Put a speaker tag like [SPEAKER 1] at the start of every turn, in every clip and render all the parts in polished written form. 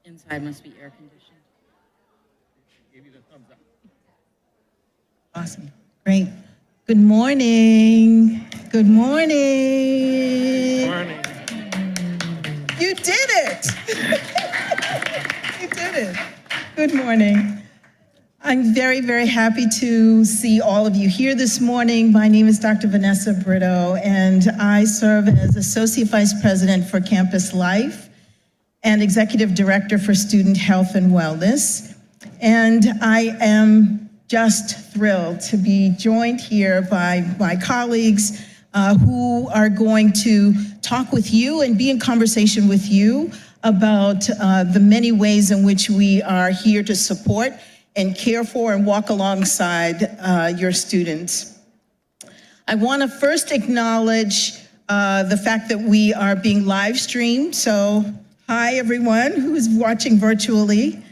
[SPEAKER 1] Inside must be air conditioned.
[SPEAKER 2] Give you the thumbs up.
[SPEAKER 3] Awesome. Great. Good morning. Good morning.
[SPEAKER 2] Good morning.
[SPEAKER 3] You did it. You did it. Good morning. I'm very, very happy to see all of you here this morning. My name is Dr. Vanessa Brito, and I serve as Associate Vice President for Campus Life and Executive Director for Student Health and Wellness. And I am just thrilled to be joined here by my colleagues who are going to talk with you and be in conversation with you about the many ways in which we are here to support and care for and walk alongside your students. I want to first acknowledge the fact that we are being live streamed. So hi everyone who is watching virtually.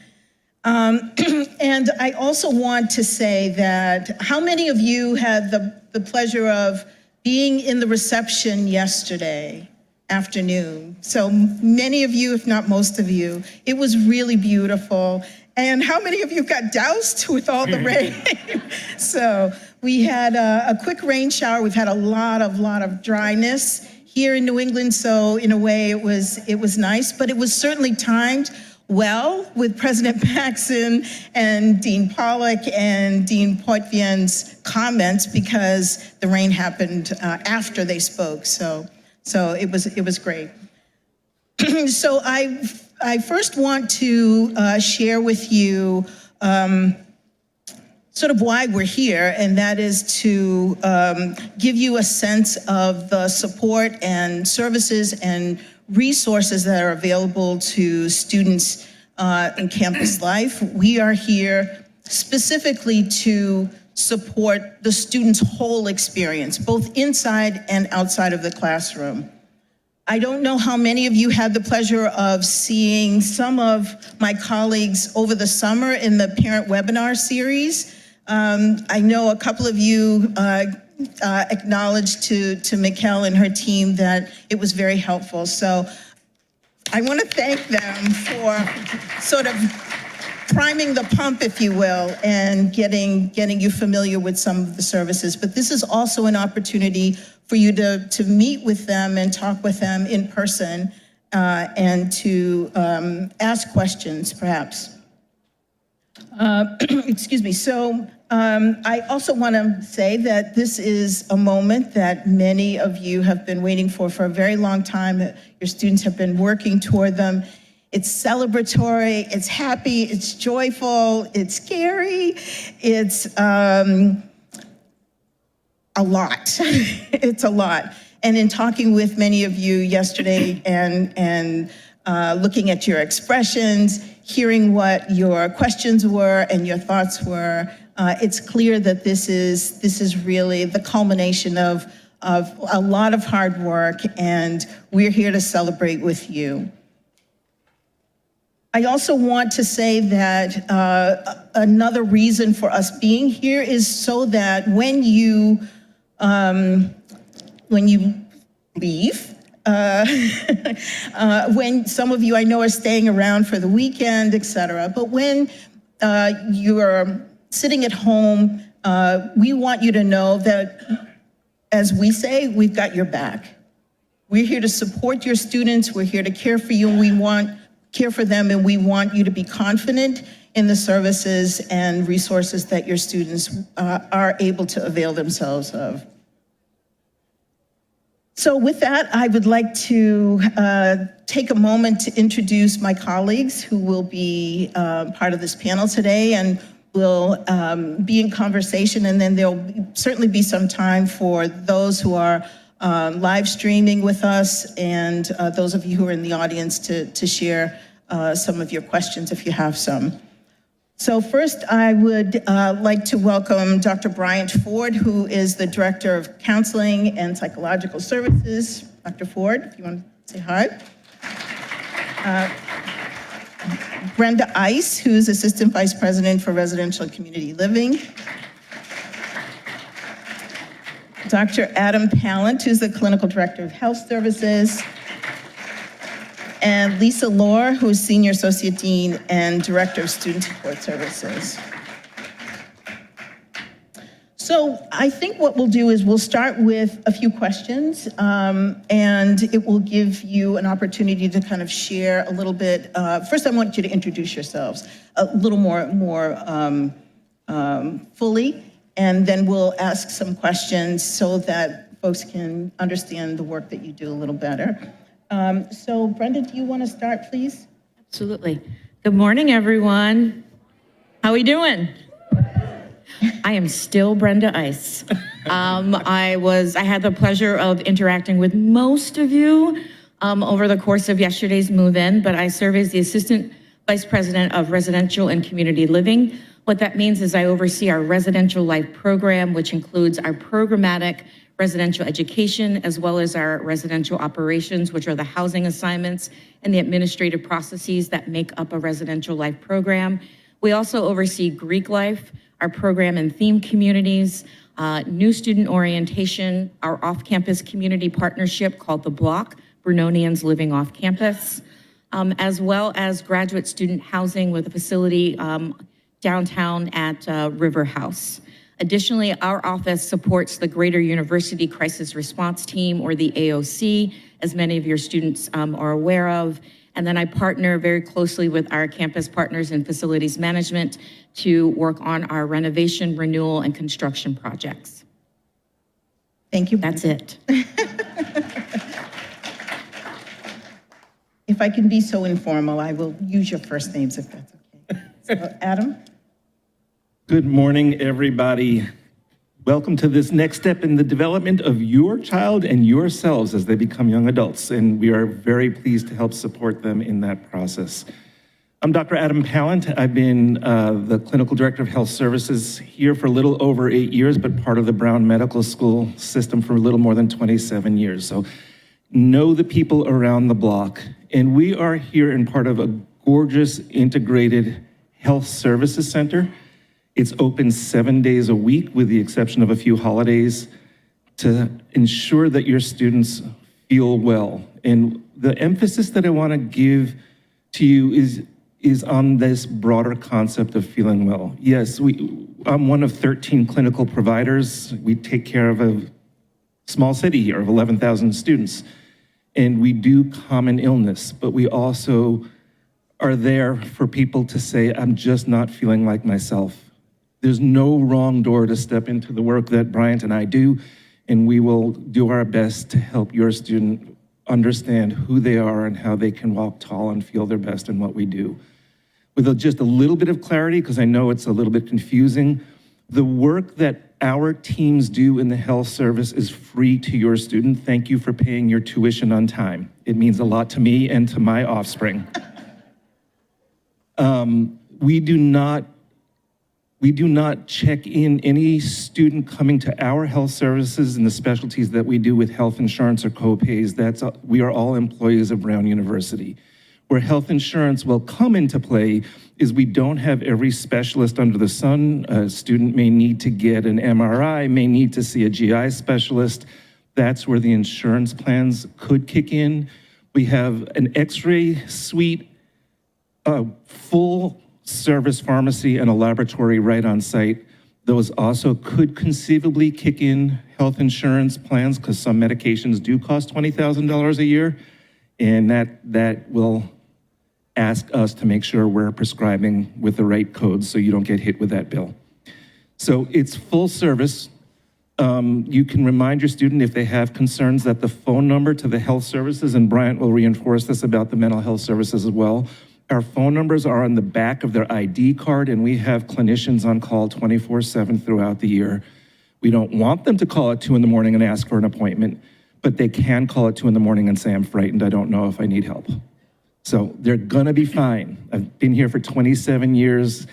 [SPEAKER 3] And I also want to say that how many of you had the pleasure of being in the reception yesterday afternoon? So many of you, if not most of you. It was really beautiful. And how many of you got doused with all the rain? So we had a quick rain shower. We've had a lot of dryness here in New England. So in a way it was nice, but it was certainly timed well with President Paxson and Dean Pollack and Dean Poitvien's comments, because the rain happened after they spoke. So it was great. So I first want to share with you sort of why we're here, and that is to give you a sense of the support and services and resources that are available to students in campus life. We are here specifically to support the student's whole experience, both inside and outside of the classroom. I don't know how many of you had the pleasure of seeing some of my colleagues over the summer in the parent webinar series. I know a couple of you acknowledged to Mikkel and her team that it was very helpful. So I want to thank them for sort of priming the pump, if you will, and getting you familiar with some of the services. But this is also an opportunity for you to meet with them and talk with them in person and to ask questions, perhaps. Excuse me. So I also want to say that this is a moment that many of you have been waiting for a very long time. Your students have been working toward them. It's celebratory, it's happy, it's joyful, it's scary, it's a lot. It's a lot. And in talking with many of you yesterday and looking at your expressions, hearing what your questions were and your thoughts were, it's clear that this is really the culmination of a lot of hard work, and we're here to celebrate with you. I also want to say that another reason for us being here is so that when you leave, when some of you I know are staying around for the weekend, et cetera, but when you are sitting at home, we want you to know that, as we say, we've got your back. We're here to support your students. We're here to care for you, and we want care for them, and we want you to be confident in the services and resources that your students are able to avail themselves of. So with that, I would like to take a moment to introduce my colleagues who will be part of this panel today, and will be in conversation, and then there'll certainly be some time for those who are live streaming with us, and those of you who are in the audience to share some of your questions if you have some. So first, I would like to welcome Dr. Bryant Ford, who is the Director of Counseling and Psychological Services. Dr. Ford, if you want to say hi. Brenda Ice, who's Assistant Vice President for Residential Community Living. Dr. Adam Pallant, who's the Clinical Director of Health Services. and Lisa Lohr, who's Senior Associate Dean and Director of Student Support Services. So I think what we'll do is we'll start with a few questions, and it will give you an opportunity to kind of share a little bit. First, I want you to introduce yourselves a little more fully, and then we'll ask some questions so that folks can understand the work that you do a little better. So Brenda, do you want to start, please?
[SPEAKER 1] Absolutely. Good morning, everyone. How are we doing? I am still Brenda Ice. I had the pleasure of interacting with most of you over the course of yesterday's move-in, but I serve as the Assistant Vice President of Residential and Community Living. What that means is I oversee our residential life program, which includes our programmatic residential education, as well as our residential operations, which are the housing assignments and the administrative processes that make up a residential life program. We also oversee Greek life, our program and theme communities, new student orientation, our off-campus community partnership called The Block, Brunonians Living Off Campus, as well as graduate student housing with a facility downtown at River House. Additionally, our office supports the Greater University Crisis Response Team, or the AOC, as many of your students are aware of. And then I partner very closely with our campus partners in facilities management to work on our renovation, renewal, and construction projects.
[SPEAKER 3] Thank you.
[SPEAKER 1] That's it.
[SPEAKER 3] If I can be so informal, I will use your first names if that's okay. So, Adam?
[SPEAKER 4] Good morning, everybody. Welcome to this next step in the development of your child and yourselves as they become young adults, and we are very pleased to help support them in that process. I'm Dr. Adam Pallant. I've been the Clinical Director of Health Services here for a little over 8 years, but part of the Brown Medical School system for a little more than 27 years. So know the people around the block. And we are here in part of a gorgeous integrated health services center. It's open 7 days a week with the exception of a few holidays to ensure that your students feel well. And the emphasis that I want to give to you is on this broader concept of feeling well. Yes, I'm one of 13 clinical providers. We take care of a small city here of 11,000 students. And we do common illness, but we also are there for people to say, I'm just not feeling like myself. There's no wrong door to step into the work that Bryant and I do, and we will do our best to help your student understand who they are and how they can walk tall and feel their best in what we do. With just a little bit of clarity, because I know it's a little bit confusing, the work that our teams do in the health service is free to your student. Thank you for paying your tuition on time. It means a lot to me and to my offspring. We do not check in any student coming to our health services and the specialties that we do with health insurance or co-pays. We are all employees of Brown University. Where health insurance will come into play is we don't have every specialist under the sun. A student may need to get an MRI, may need to see a GI specialist. That's where the insurance plans could kick in. We have an X-ray suite, a full service pharmacy, and a laboratory right on site. Those also could conceivably kick in health insurance plans because some medications do cost $20,000 a year, and that will ask us to make sure we're prescribing with the right codes so you don't get hit with that bill. So it's full service. You can remind your student if they have concerns that the phone number to the health services, and Bryant will reinforce this about the mental health services as well, our phone numbers are on the back of their ID card, and we have clinicians on call 24/7 throughout the year. We don't want them to call at 2 in the morning and ask for an appointment, but they can call at 2 in the morning and say, I'm frightened, I don't know if I need help. So they're gonna be fine. I've been here for 27 years.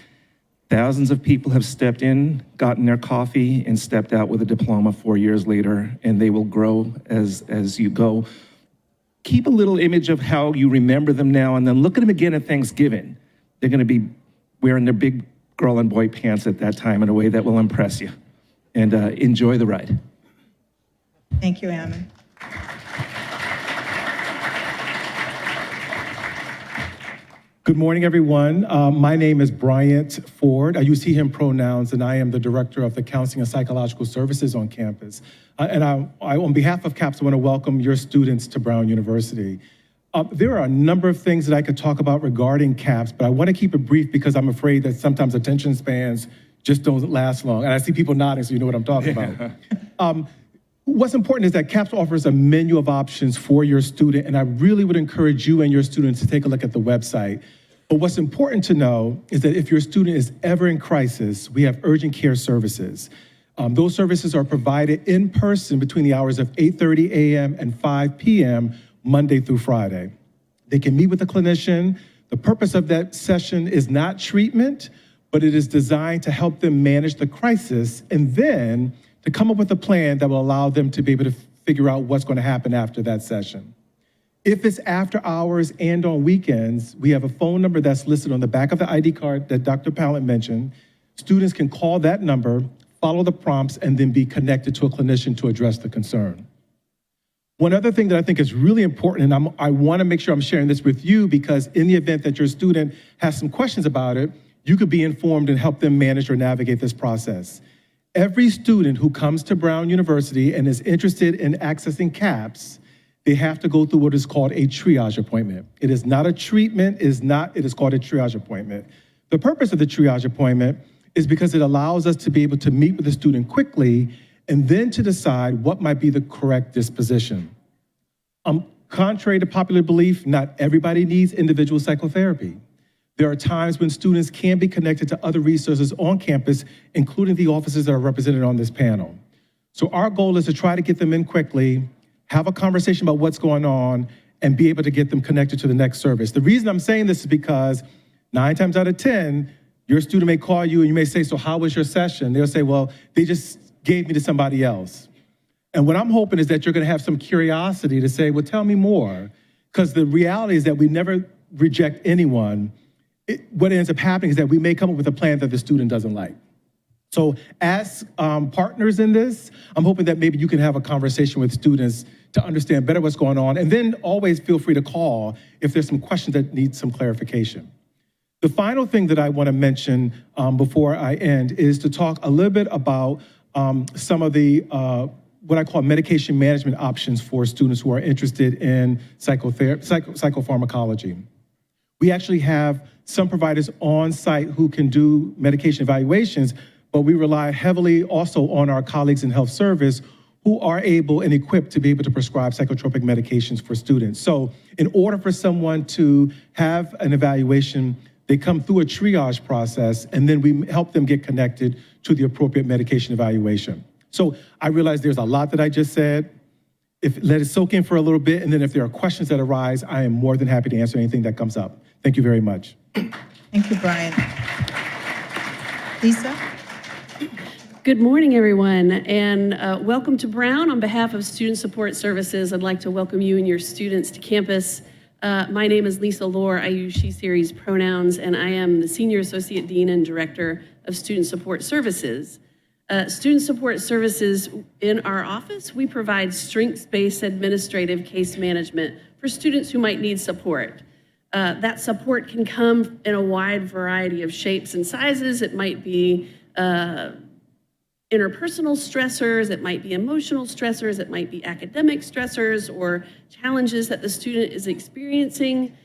[SPEAKER 4] Thousands of people have stepped in, gotten their coffee, and stepped out with a diploma 4 years later, and they will grow as you go. Keep a little image of how you remember them now, and then look at them again at Thanksgiving. They're gonna be wearing their big girl and boy pants at that time in a way that will impress you. And enjoy the ride.
[SPEAKER 3] Thank you, Anna.
[SPEAKER 5] Good morning, everyone. My name is Bryant Ford. I use he, him pronouns, and I am the Director of the Counseling and Psychological Services on campus. On behalf of CAPS, I want to welcome your students to Brown University. There are a number of things that I could talk about regarding CAPS, but I want to keep it brief because I'm afraid that sometimes attention spans just don't last long. And I see people nodding, so you know what I'm talking about. What's important is that CAPS offers a menu of options for your student, and I really would encourage you and your students to take a look at the website. But what's important to know is that if your student is ever in crisis, we have urgent care services. Those services are provided in person between the hours of 8:30 a.m. and 5 p.m. Monday through Friday. They can meet with a clinician. The purpose of that session is not treatment, but it is designed to help them manage the crisis and then to come up with a plan that will allow them to be able to figure out what's going to happen after that session. If it's after hours and on weekends, we have a phone number that's listed on the back of the ID card that Dr. Pallant mentioned. Students can call that number, follow the prompts, and then be connected to a clinician to address the concern. One other thing that I think is really important, and I want to make sure I'm sharing this with you because in the event that your student has some questions about it, you could be informed and help them manage or navigate this process. Every student who comes to Brown University and is interested in accessing CAPS, they have to go through what is called a triage appointment. It is not a treatment, it is called a triage appointment. The purpose of the triage appointment is because it allows us to be able to meet with the student quickly and then to decide what might be the correct disposition. Contrary to popular belief, not everybody needs individual psychotherapy. There are times when students can be connected to other resources on campus, including the offices that are represented on this panel. So our goal is to try to get them in quickly, have a conversation about what's going on, and be able to get them connected to the next service. The reason I'm saying this is because 9 times out of 10, your student may call you and you may say, so how was your session? They'll say, well, they just gave me to somebody else. And what I'm hoping is that you're gonna have some curiosity to say, well, tell me more. Because the reality is that we never reject anyone. What ends up happening is that we may come up with a plan that the student doesn't like. So as partners in this, I'm hoping that maybe you can have a conversation with students to understand better what's going on, and then always feel free to call if there's some questions that need some clarification. The final thing that I want to mention before I end is to talk a little bit about some of the what I call medication management options for students who are interested in psychopharmacology. We actually have some providers on site who can do medication evaluations, but we rely heavily also on our colleagues in health service who are able and equipped to be able to prescribe psychotropic medications for students. So in order for someone to have an evaluation, they come through a triage process, and then we help them get connected to the appropriate medication evaluation. So I realize there's a lot that I just said. Let it soak in for a little bit, and then if there are questions that arise, I am more than happy to answer anything that comes up. Thank you very much.
[SPEAKER 3] Thank you, Brian. Lisa?
[SPEAKER 6] Good morning, everyone, and welcome to Brown. On behalf of Student Support Services, I'd like to welcome you and your students to campus. My name is Lisa Lohr. I use she, series pronouns, and I am the Senior Associate Dean and Director of Student Support Services. Student Support Services in our office, we provide strengths-based administrative case management for students who might need support. That support can come in a wide variety of shapes and sizes. It might be interpersonal stressors, it might be emotional stressors, it might be academic stressors or challenges that the student is experiencing.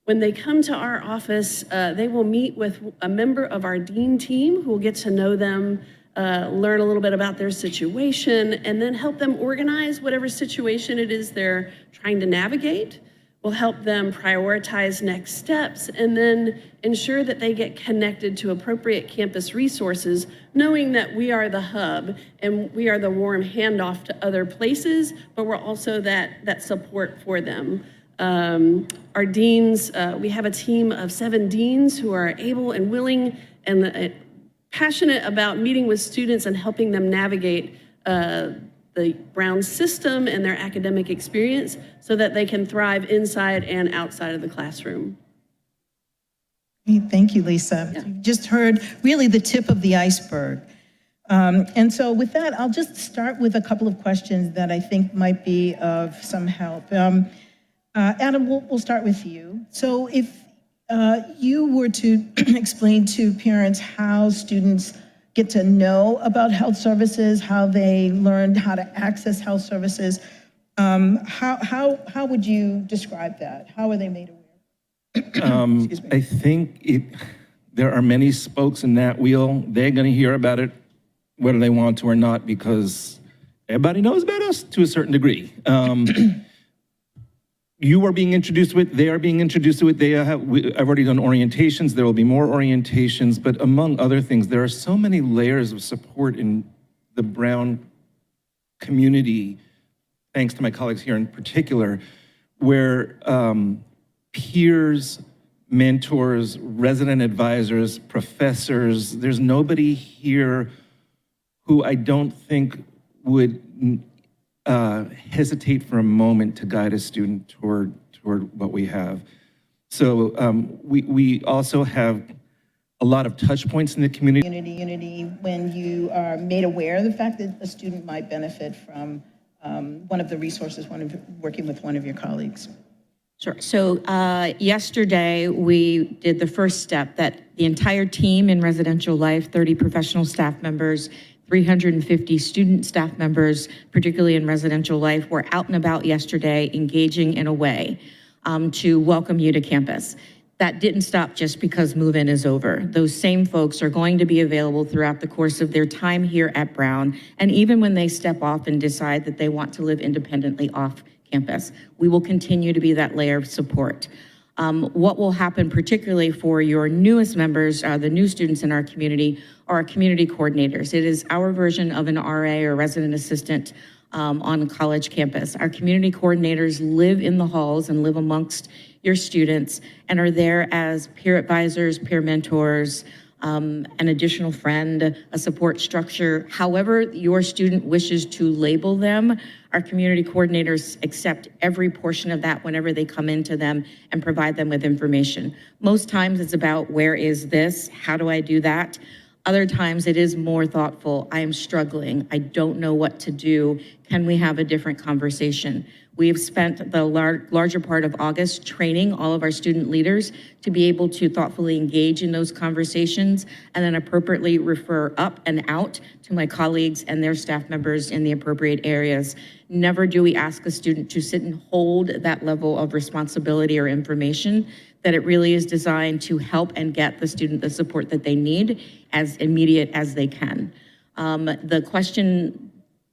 [SPEAKER 6] When they come to our office, they will meet with a member of our dean team who will get to know them, learn a little bit about their situation, and then help them organize whatever situation it is they're trying to navigate. We'll help them prioritize next steps and then ensure that they get connected to appropriate campus resources, knowing that we are the hub and we are the warm handoff to other places, but we're also that support for them. Our deans, we have a team of 7 deans who are able and willing and passionate about meeting with students and helping them navigate the Brown system and their academic experience so that they can thrive inside and outside of the classroom.
[SPEAKER 3] Thank you, Lisa.
[SPEAKER 6] Yeah.
[SPEAKER 3] You just heard really the tip of the iceberg. And so with that, I'll just start with a couple of questions that I think might be of some help. Adam, we'll start with you. So if You were to explain to parents how students get to know about health services, how they learned how to access health services. How would you describe that? How are they made aware? Excuse me.
[SPEAKER 4] I think there are many spokes in that wheel. They're going to hear about it whether they want to or not, because everybody knows about us to a certain degree. You are being introduced to it. They are being introduced to it. I've already done orientations. There will be more orientations. But among other things, there are so many layers of support in the Brown community, thanks to my colleagues here in particular, where peers, mentors, resident advisors, professors, there's nobody here who I don't think would hesitate for a moment to guide a student toward what we have. So we also have a lot of touch points in the community.
[SPEAKER 3] When you are made aware of the fact that a student might benefit from one of the resources, working with one of your colleagues.
[SPEAKER 1] Sure. So yesterday, we did the first step that the entire team in Residential Life, 30 professional staff members, 350 student staff members, particularly in Residential Life, were out and about yesterday engaging in a way to welcome you to campus. That didn't stop just because move-in is over. Those same folks are going to be available throughout the course of their time here at Brown, and even when they step off and decide that they want to live independently off campus. We will continue to be that layer of support. What will happen particularly for your newest members, the new students in our community, are our community coordinators. It is our version of an RA or resident assistant on college campus. Our community coordinators live in the halls and live amongst your students and are there as peer advisors, peer mentors, an additional friend, a support structure. However your student wishes to label them, our community coordinators accept every portion of that whenever they come into them and provide them with information. Most times it's about, where is this? How do I do that? Other times it is more thoughtful. I am struggling. I don't know what to do. Can we have a different conversation? We have spent the larger part of August training all of our student leaders to be able to thoughtfully engage in those conversations and then appropriately refer up and out to my colleagues and their staff members in the appropriate areas. Never do we ask a student to sit and hold that level of responsibility or information, that it really is designed to help and get the student the support that they need as immediate as they can. The question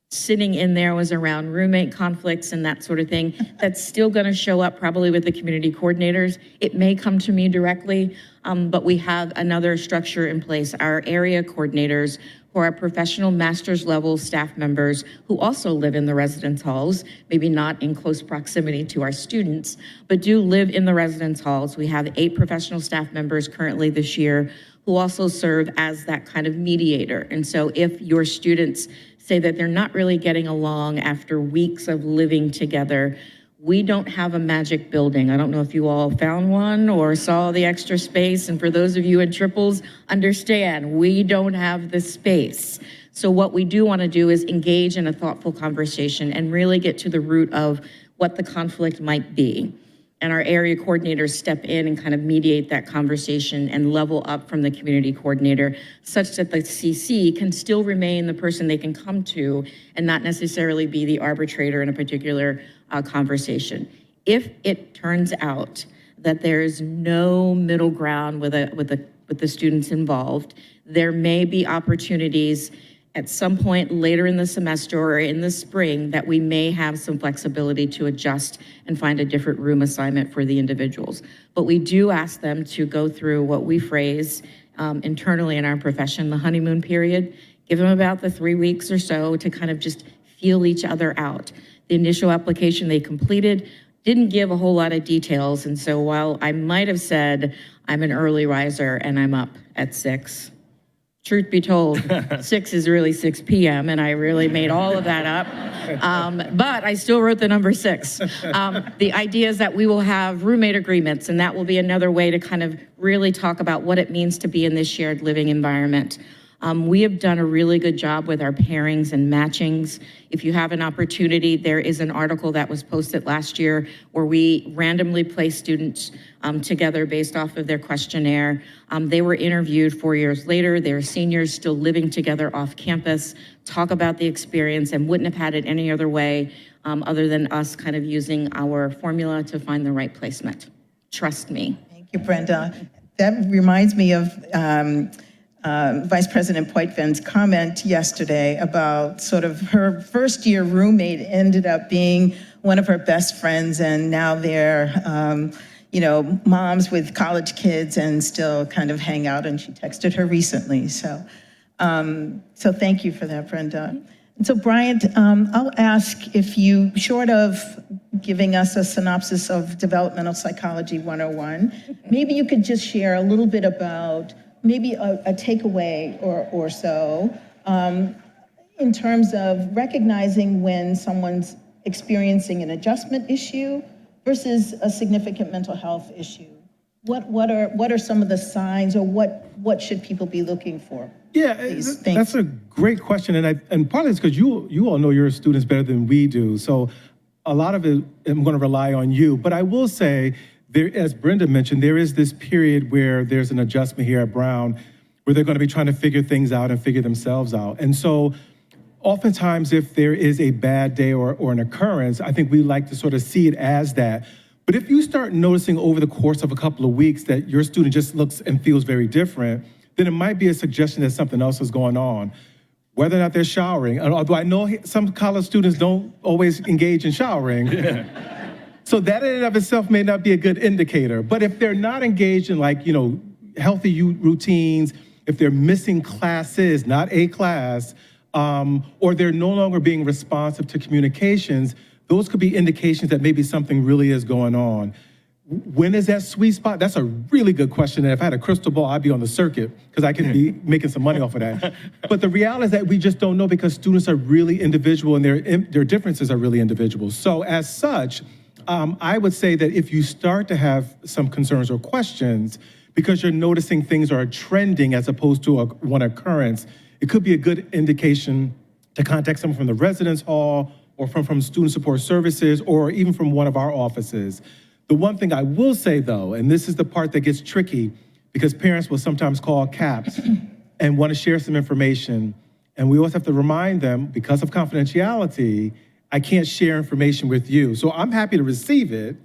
[SPEAKER 1] sitting in there was around roommate conflicts and that sort of thing. That's still going to show up probably with the community coordinators. It may come to me directly, but we have another structure in place. Our area coordinators, who are professional master's level staff members who also live in the residence halls, maybe not in close proximity to our students, but do live in the residence halls. We have 8 professional staff members currently this year who also serve as that kind of mediator. And so if your students say that they're not really getting along after weeks of living together, we don't have a magic building. I don't know if you all found one or saw the extra space. And for those of you in triples, understand, we don't have the space. So what we do want to do is engage in a thoughtful conversation and really get to the root of what the conflict might be. And our area coordinators step in and kind of mediate that conversation and level up from the community coordinator, such that the CC can still remain the person they can come to and not necessarily be the arbitrator in a particular conversation. If it turns out that there's no middle ground with the students involved, there may be opportunities at some point later in the semester or in the spring that we may have some flexibility to adjust and find a different room assignment for the individuals. But we do ask them to go through what we phrase internally in our profession, the honeymoon period. Give them about the 3 weeks or so to kind of just feel each other out. The initial application they completed didn't give a whole lot of details. And so while I might have said, I'm an early riser and I'm up at 6, truth be told, 6 is really 6 p.m. and I really made all of that up. But I still wrote the number 6. The idea is that we will have roommate agreements, and that will be another way to kind of really talk about what it means to be in this shared living environment. We have done a really good job with our pairings and matchings. If you have an opportunity, there is an article that was posted last year where we randomly place students together based off of their questionnaire. They were interviewed 4 years later. They're seniors still living together off campus, talk about the experience, and wouldn't have had it any other way other than us kind of using our formula to find the right placement. Trust me.
[SPEAKER 3] Thank you, Brenda. That reminds me of Vice President Poitvin's comment yesterday about sort of her first year roommate ended up being one of her best friends, and now they're, moms with college kids and still kind of hang out, and she texted her recently. So thank you for that, Brenda. And so Bryant, I'll ask if you, short of giving us a synopsis of Developmental Psychology 101, maybe you could just share a little bit about maybe a takeaway or so in terms of recognizing when someone's experiencing an adjustment issue versus a significant mental health issue. What are some of the signs, or what should people be looking for?
[SPEAKER 5] Yeah, that's a great question, and partly it's because you all know your students better than we do. So a lot of it I'm going to rely on you, but I will say, there, as Brenda mentioned, there is this period where there's an adjustment here at Brown where they're going to be trying to figure things out and figure themselves out. And so oftentimes if there is a bad day or an occurrence, I think we like to sort of see it as that. But if you start noticing over the course of a couple of weeks that your student just looks and feels very different, then it might be a suggestion that something else is going on. Whether or not they're showering, although I know some college students don't always engage in showering. Yeah. So that in and of itself may not be a good indicator. But if they're not engaged in healthy routines, if they're missing classes, not a class, or they're no longer being responsive to communications, those could be indications that maybe something really is going on. When is that sweet spot? That's a really good question. And if I had a crystal ball, I'd be on the circuit because I could be making some money off of that. But the reality is that we just don't know because students are really individual and their differences are really individual. So as such, I would say that if you start to have some concerns or questions because you're noticing things are trending as opposed to one occurrence, it could be a good indication to contact someone from the residence hall or from student support services or even from one of our offices. The one thing I will say though, and this is the part that gets tricky because parents will sometimes call CAPS and want to share some information. And we always have to remind them, because of confidentiality, I can't share information with you. So I'm happy to receive it,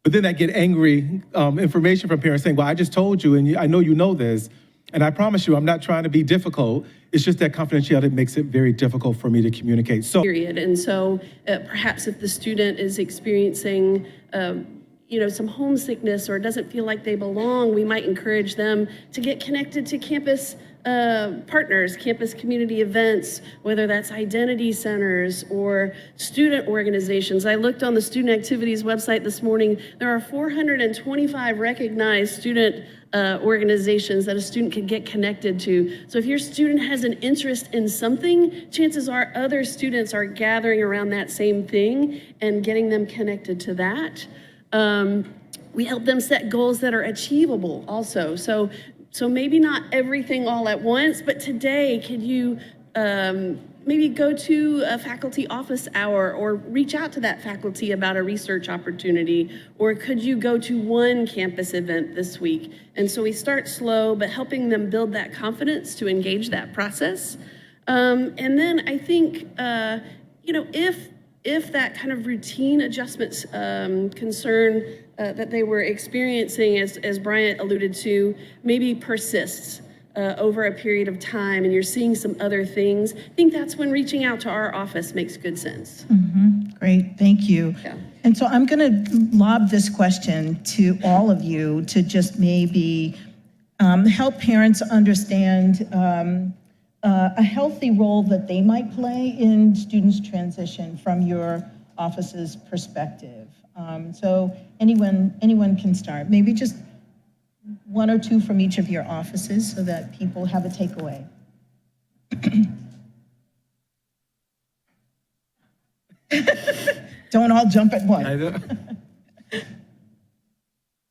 [SPEAKER 5] but then I get angry information from parents saying, well, I just told you, and I know you know this, and I promise you I'm not trying to be difficult. It's just that confidentiality makes it very difficult for me to communicate. So,
[SPEAKER 6] period. And so perhaps if the student is experiencing some homesickness or doesn't feel like they belong, we might encourage them to get connected to campus partners, campus community events, whether that's identity centers or student organizations. I looked on the Student Activities website this morning. There are 425 recognized student organizations that a student can get connected to. So if your student has an interest in something, chances are other students are gathering around that same thing and getting them connected to that. We help them set goals that are achievable also. So maybe not everything all at once, but today, could you maybe go to a faculty office hour or reach out to that faculty about a research opportunity? Or could you go to one campus event this week? And so we start slow, but helping them build that confidence to engage that process. And then I think, if that kind of routine adjustments concern that they were experiencing, as Bryant alluded to, maybe persists over a period of time and you're seeing some other things, I think that's when reaching out to our office makes good sense.
[SPEAKER 3] Mm-hmm. Great, thank you.
[SPEAKER 6] Yeah.
[SPEAKER 3] And so I'm going to lob this question to all of you to just maybe help parents understand a healthy role that they might play in students' transition from your office's perspective. So anyone can start. Maybe just one or two from each of your offices so that people have a takeaway. Don't all jump at once.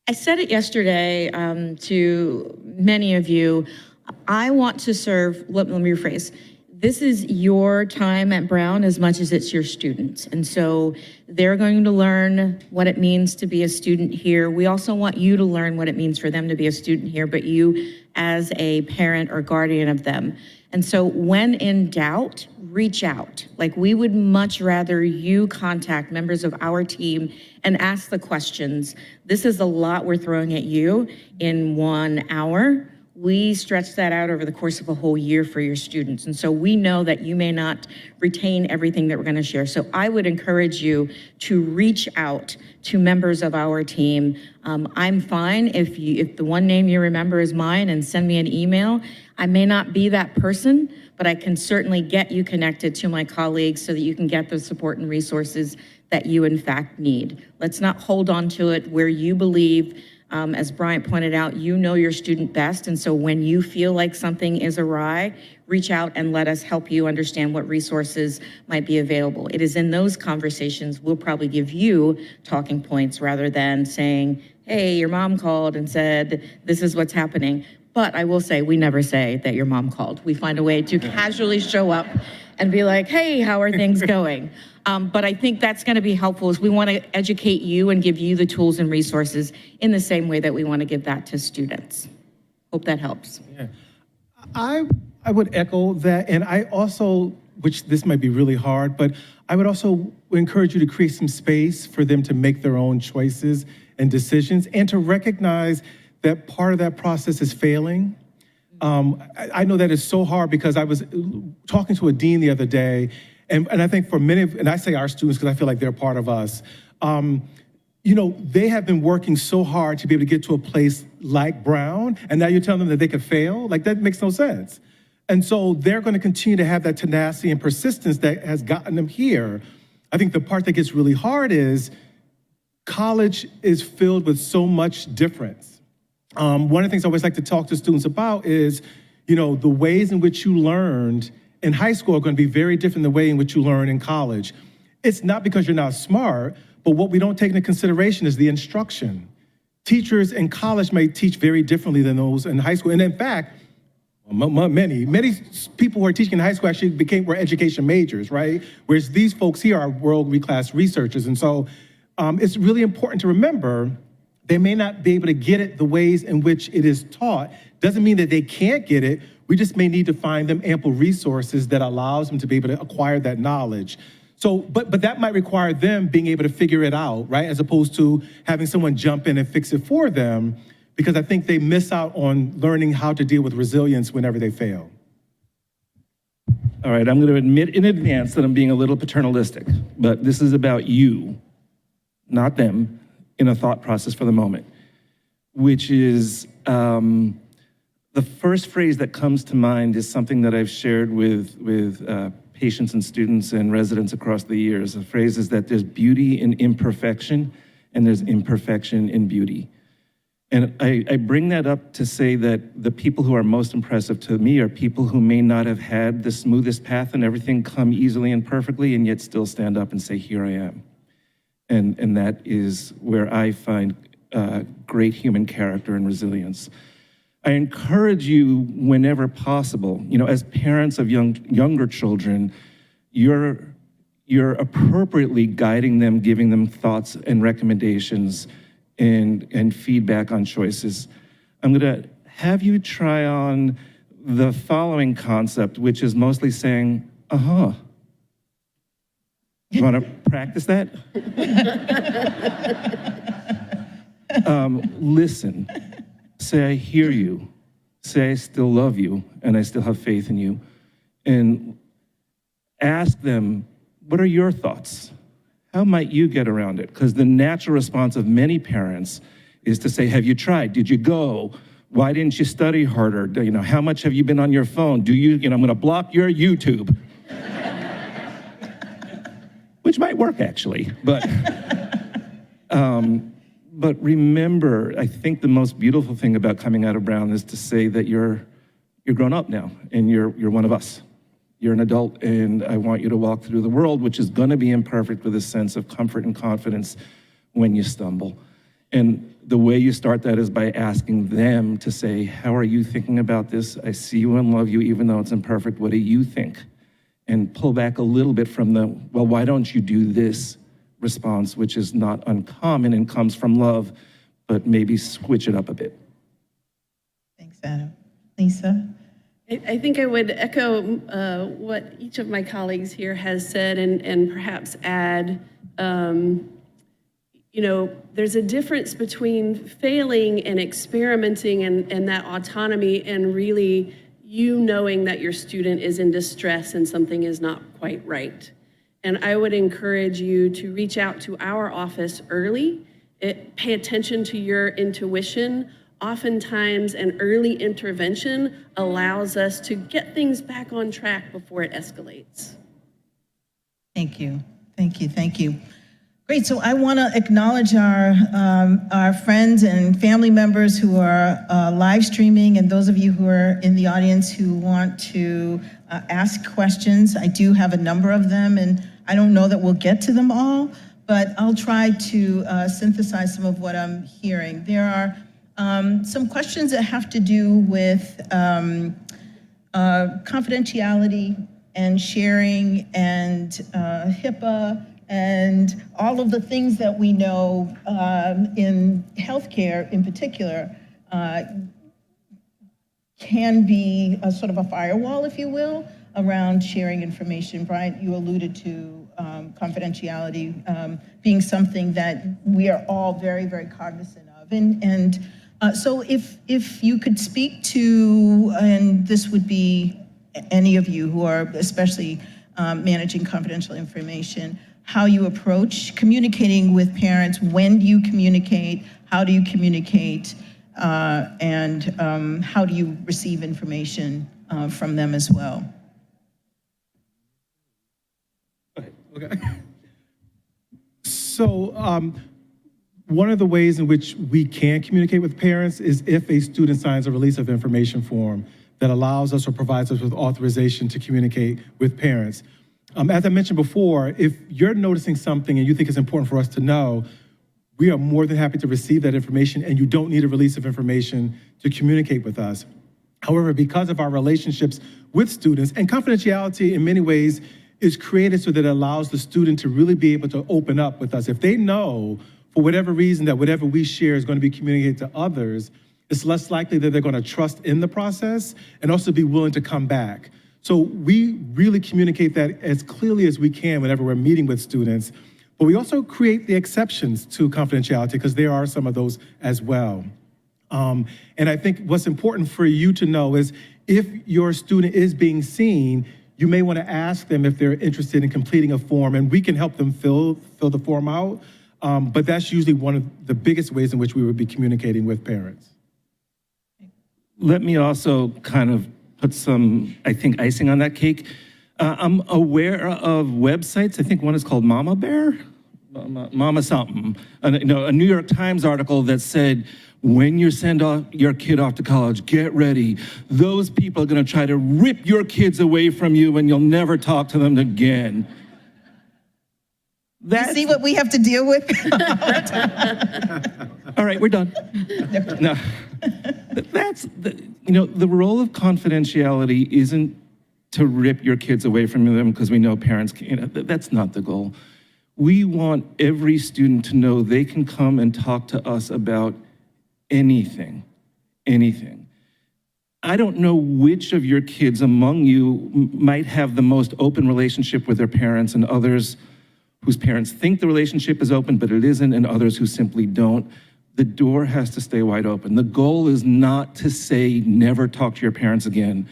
[SPEAKER 1] I said it yesterday to many of you. I want to serve, let me rephrase. This is your time at Brown as much as it's your students. And so they're going to learn what it means to be a student here. We also want you to learn what it means for them to be a student here, but you as a parent or guardian of them. And so when in doubt, reach out. Like, we would much rather you contact members of our team and ask the questions. This is a lot we're throwing at you in 1 hour. We stretch that out over the course of a whole year for your students. And so we know that you may not retain everything that we're going to share. So I would encourage you to reach out to members of our team. I'm fine if the one name you remember is mine, and send me an email. I may not be that person, but I can certainly get you connected to my colleagues so that you can get the support and resources that you in fact need. Let's not hold on to it where you believe, as Bryant pointed out, you know your student best, and so when you feel like something is awry, reach out and let us help you understand what resources might be available. It is in those conversations we'll probably give you talking points rather than saying, hey, your mom called and said, this is what's happening. But I will say, we never say that your mom called. We find a way to casually show up and be like, hey, how are things going? But I think that's going to be helpful, is we want to educate you and give you the tools and resources in the same way that we want to give that to students. Hope that helps.
[SPEAKER 5] Yeah. I would echo that, and I also, which this might be really hard, but I would also encourage you to create some space for them to make their own choices and decisions, and to recognize that part of that process is failing. I know that is so hard, because I was talking to a dean the other day, and I think for many, and I say our students because I feel like they're part of us, they have been working so hard to be able to get to a place like Brown, and now you're telling them that they could fail? Like, that makes no sense. And so they're going to continue to have that tenacity and persistence that has gotten them here. I think the part that gets really hard is college is filled with so much difference. One of the things I always like to talk to students about is, the ways in which you learned in high school are going to be very different than the way in which you learn in college. It's not because you're not smart, but what we don't take into consideration is the instruction. Teachers in college may teach very differently than those in high school. And in fact, many people who are teaching in high school actually were education majors, right? Whereas these folks here are world-class researchers. And so it's really important to remember they may not be able to get it the ways in which it is taught. Doesn't mean that they can't get it. We just may need to find them ample resources that allows them to be able to acquire that knowledge. So, but that might require them being able to figure it out, right? As opposed to having someone jump in and fix it for them, because I think they miss out on learning how to deal with resilience whenever they fail.
[SPEAKER 4] All right, I'm going to admit in advance that I'm being a little paternalistic, but this is about you, not them, in a thought process for the moment, which is the first phrase that comes to mind is something that I've shared with patients and students and residents across the years. The phrase is that there's beauty in imperfection and there's imperfection in beauty. And I bring that up to say that the people who are most impressive to me are people who may not have had the smoothest path and everything come easily and perfectly, and yet still stand up and say, here I am. And that is where I find great human character and resilience. I encourage you whenever possible, as parents of younger children, you're appropriately guiding them, giving them thoughts and recommendations and feedback on choices. I'm gonna have you try on the following concept, which is mostly saying, uh-huh. You wanna practice that? Listen. Say, I hear you. Say, I still love you, and I still have faith in you. And ask them, what are your thoughts? How might you get around it? Because the natural response of many parents is to say, have you tried? Did you go? Why didn't you study harder? How much have you been on your phone? I'm gonna block your YouTube. Which might work, actually, but remember, I think the most beautiful thing about coming out of Brown is to say that you're grown up now, and you're one of us. You're an adult, and I want you to walk through the world, which is gonna be imperfect, with a sense of comfort and confidence when you stumble. And the way you start that is by asking them to say, how are you thinking about this? I see you and love you, even though it's imperfect. What do you think? And pull back a little bit from the, well, why don't you do this response, which is not uncommon and comes from love, but maybe switch it up a bit.
[SPEAKER 3] Thanks, Adam. Lisa?
[SPEAKER 6] I think I would echo what each of my colleagues here has said and perhaps add, there's a difference between failing and experimenting and that autonomy and really you knowing that your student is in distress and something is not quite right. And I would encourage you to reach out to our office early, pay attention to your intuition. Oftentimes, an early intervention allows us to get things back on track before it escalates.
[SPEAKER 3] Thank you. Thank you. Thank you. Great. So I want to acknowledge our friends and family members who are live streaming, and those of you who are in the audience who want to ask questions. I do have a number of them, and I don't know that we'll get to them all, but I'll try to synthesize some of what I'm hearing. There are some questions that have to do with confidentiality and sharing and HIPAA and all of the things that we know in healthcare in particular can be a sort of a firewall, if you will, around sharing information. Bryant, you alluded to confidentiality being something that we are all very, very cognizant of. So if you could speak to, and this would be any of you who are especially managing confidential information, how you approach communicating with parents, when do you communicate, how do you communicate, and how do you receive information from them as well?
[SPEAKER 5] Okay. So one of the ways in which we can communicate with parents is if a student signs a release of information form that allows us or provides us with authorization to communicate with parents. As I mentioned before, if you're noticing something and you think it's important for us to know, we are more than happy to receive that information, and you don't need a release of information to communicate with us. However, because of our relationships with students, and confidentiality in many ways is created so that it allows the student to really be able to open up with us. If they know, for whatever reason, that whatever we share is going to be communicated to others, it's less likely that they're going to trust in the process and also be willing to come back. So we really communicate that as clearly as we can whenever we're meeting with students, but we also create the exceptions to confidentiality because there are some of those as well. And I think what's important for you to know is if your student is being seen, you may want to ask them if they're interested in completing a form, and we can help them fill the form out. But that's usually one of the biggest ways in which we would be communicating with parents.
[SPEAKER 4] Let me also kind of put some, I think, icing on that cake. I'm aware of websites. I think one is called Mama Bear, Mama something. A New York Times article that said, when you send your kid off to college, get ready. Those people are going to try to rip your kids away from you, and you'll never talk to them again.
[SPEAKER 3] You see what we have to deal with?
[SPEAKER 4] All right, we're done. No, that's the role of confidentiality isn't to rip your kids away from them because we know parents can, that's not the goal. We want every student to know they can come and talk to us about anything. I don't know which of your kids among you might have the most open relationship with their parents, and others whose parents think the relationship is open, but it isn't, and others who simply don't. The door has to stay wide open. The goal is not to say, never talk to your parents again.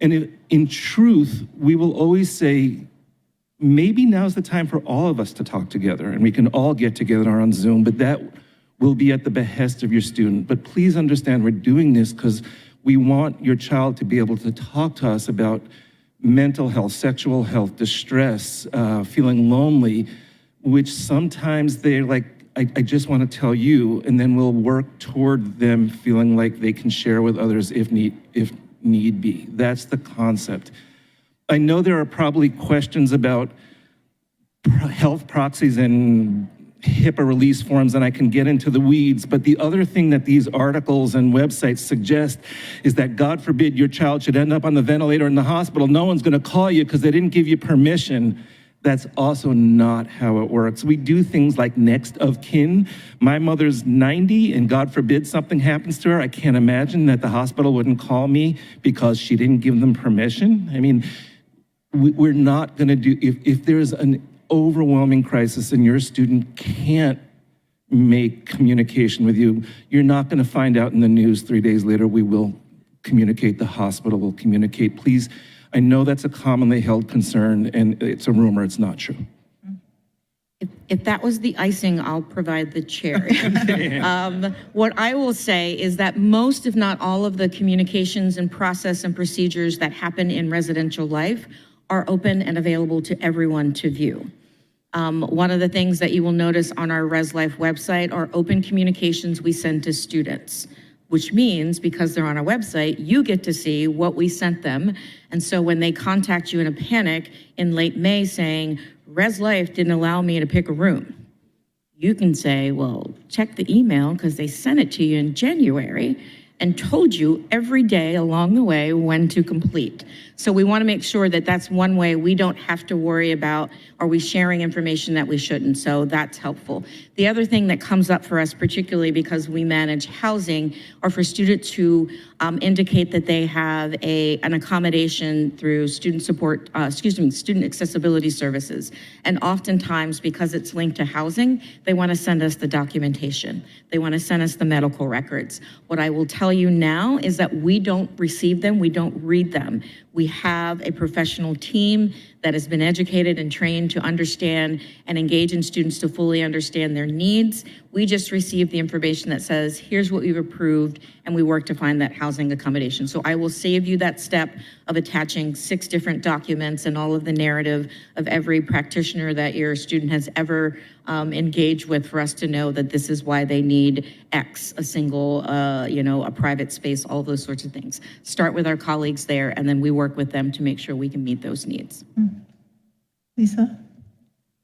[SPEAKER 4] And in truth, we will always say, maybe now's the time for all of us to talk together, and we can all get together on Zoom, but that will be at the behest of your student. But please understand, we're doing this because we want your child to be able to talk to us about mental health, sexual health, distress, feeling lonely, which sometimes they're like, I just want to tell you, and then we'll work toward them feeling like they can share with others if need be. That's the concept. I know there are probably questions about health proxies and HIPAA release forms, and I can get into the weeds. But the other thing that these articles and websites suggest is that, God forbid, your child should end up on the ventilator in the hospital. No one's going to call you because they didn't give you permission. That's also not how it works. We do things like next of kin. My mother's 90, and God forbid something happens to her. I can't imagine that the hospital wouldn't call me because she didn't give them permission. I mean, we're not going to do, if there's an overwhelming crisis and your student can't make communication with you, you're not going to find out in the news 3 days later. We will communicate, the hospital will communicate. Please, I know that's a commonly held concern, and it's a rumor, it's not true.
[SPEAKER 1] If that was the icing, I'll provide the cherry. What I will say is that most, if not all, of the communications and process and procedures that happen in residential life are open and available to everyone to view. One of the things that you will notice on our Res Life website are open communications we send to students, which means because they're on our website, you get to see what we sent them. And so when they contact you in a panic in late May saying, Res Life didn't allow me to pick a room, you can say, well, check the email because they sent it to you in January and told you every day along the way when to complete. So we want to make sure that that's one way we don't have to worry about, are we sharing information that we shouldn't? So that's helpful. The other thing that comes up for us, particularly because we manage housing, are for students who indicate that they have an accommodation through student accessibility services. And oftentimes, because it's linked to housing, they want to send us the documentation. They want to send us the medical records. What I will tell you now is that we don't receive them, we don't read them. We have a professional team that has been educated and trained to understand and engage in students to fully understand their needs. We just receive the information that says, here's what we've approved, and we work to find that housing accommodation. So I will save you that step of attaching 6 different documents and all of the narrative of every practitioner that your student has ever engaged with, for us to know that this is why they need X, a single, a private space, all those sorts of things. Start with our colleagues there, and then we work with them to make sure we can meet those needs.
[SPEAKER 3] Lisa?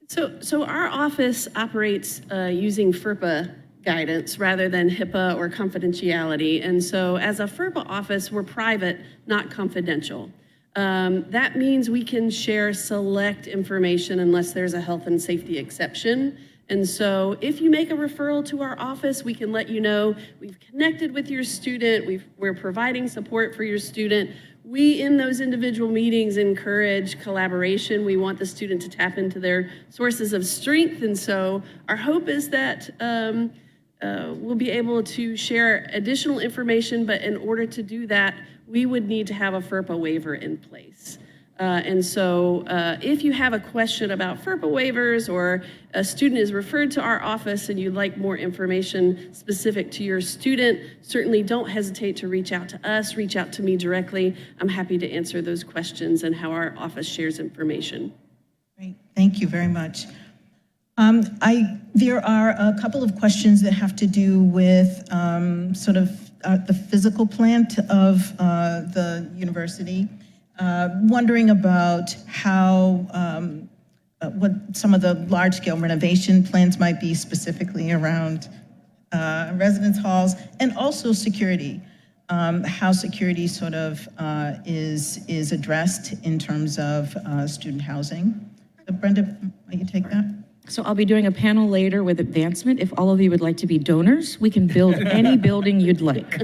[SPEAKER 6] So our office operates using FERPA guidance rather than HIPAA or confidentiality. And so as a FERPA office, we're private, not confidential. That means we can share select information unless there's a health and safety exception. And so if you make a referral to our office, we can let you know we've connected with your student, we're providing support for your student. We, in those individual meetings, encourage collaboration. We want the student to tap into their sources of strength. And so our hope is that we'll be able to share additional information, but in order to do that, we would need to have a FERPA waiver in place. And so if you have a question about FERPA waivers, or a student is referred to our office and you'd like more information specific to your student, certainly don't hesitate to reach out to us, reach out to me directly. I'm happy to answer those questions and how our office shares information.
[SPEAKER 3] Great, thank you very much. There are a couple of questions that have to do with the physical plant of the university. Wondering about how, what some of the large-scale renovation plans might be specifically around residence halls, and also security, how security is addressed in terms of student housing. So Brenda, will you take that?
[SPEAKER 1] So I'll be doing a panel later with advancement. If all of you would like to be donors, we can build any building you'd like.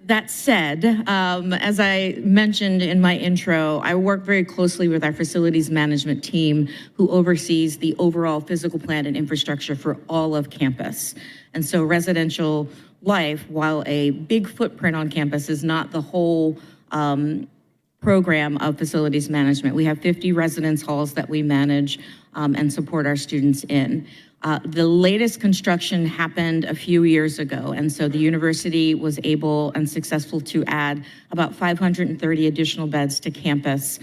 [SPEAKER 1] That said, as I mentioned in my intro, I work very closely with our facilities management team, who oversees the overall physical plan and infrastructure for all of campus. And so residential life, while a big footprint on campus, is not the whole program of facilities management. We have 50 residence halls that we manage and support our students in. The latest construction happened a few years ago, and so the university was able and successful to add about 530 additional beds to campus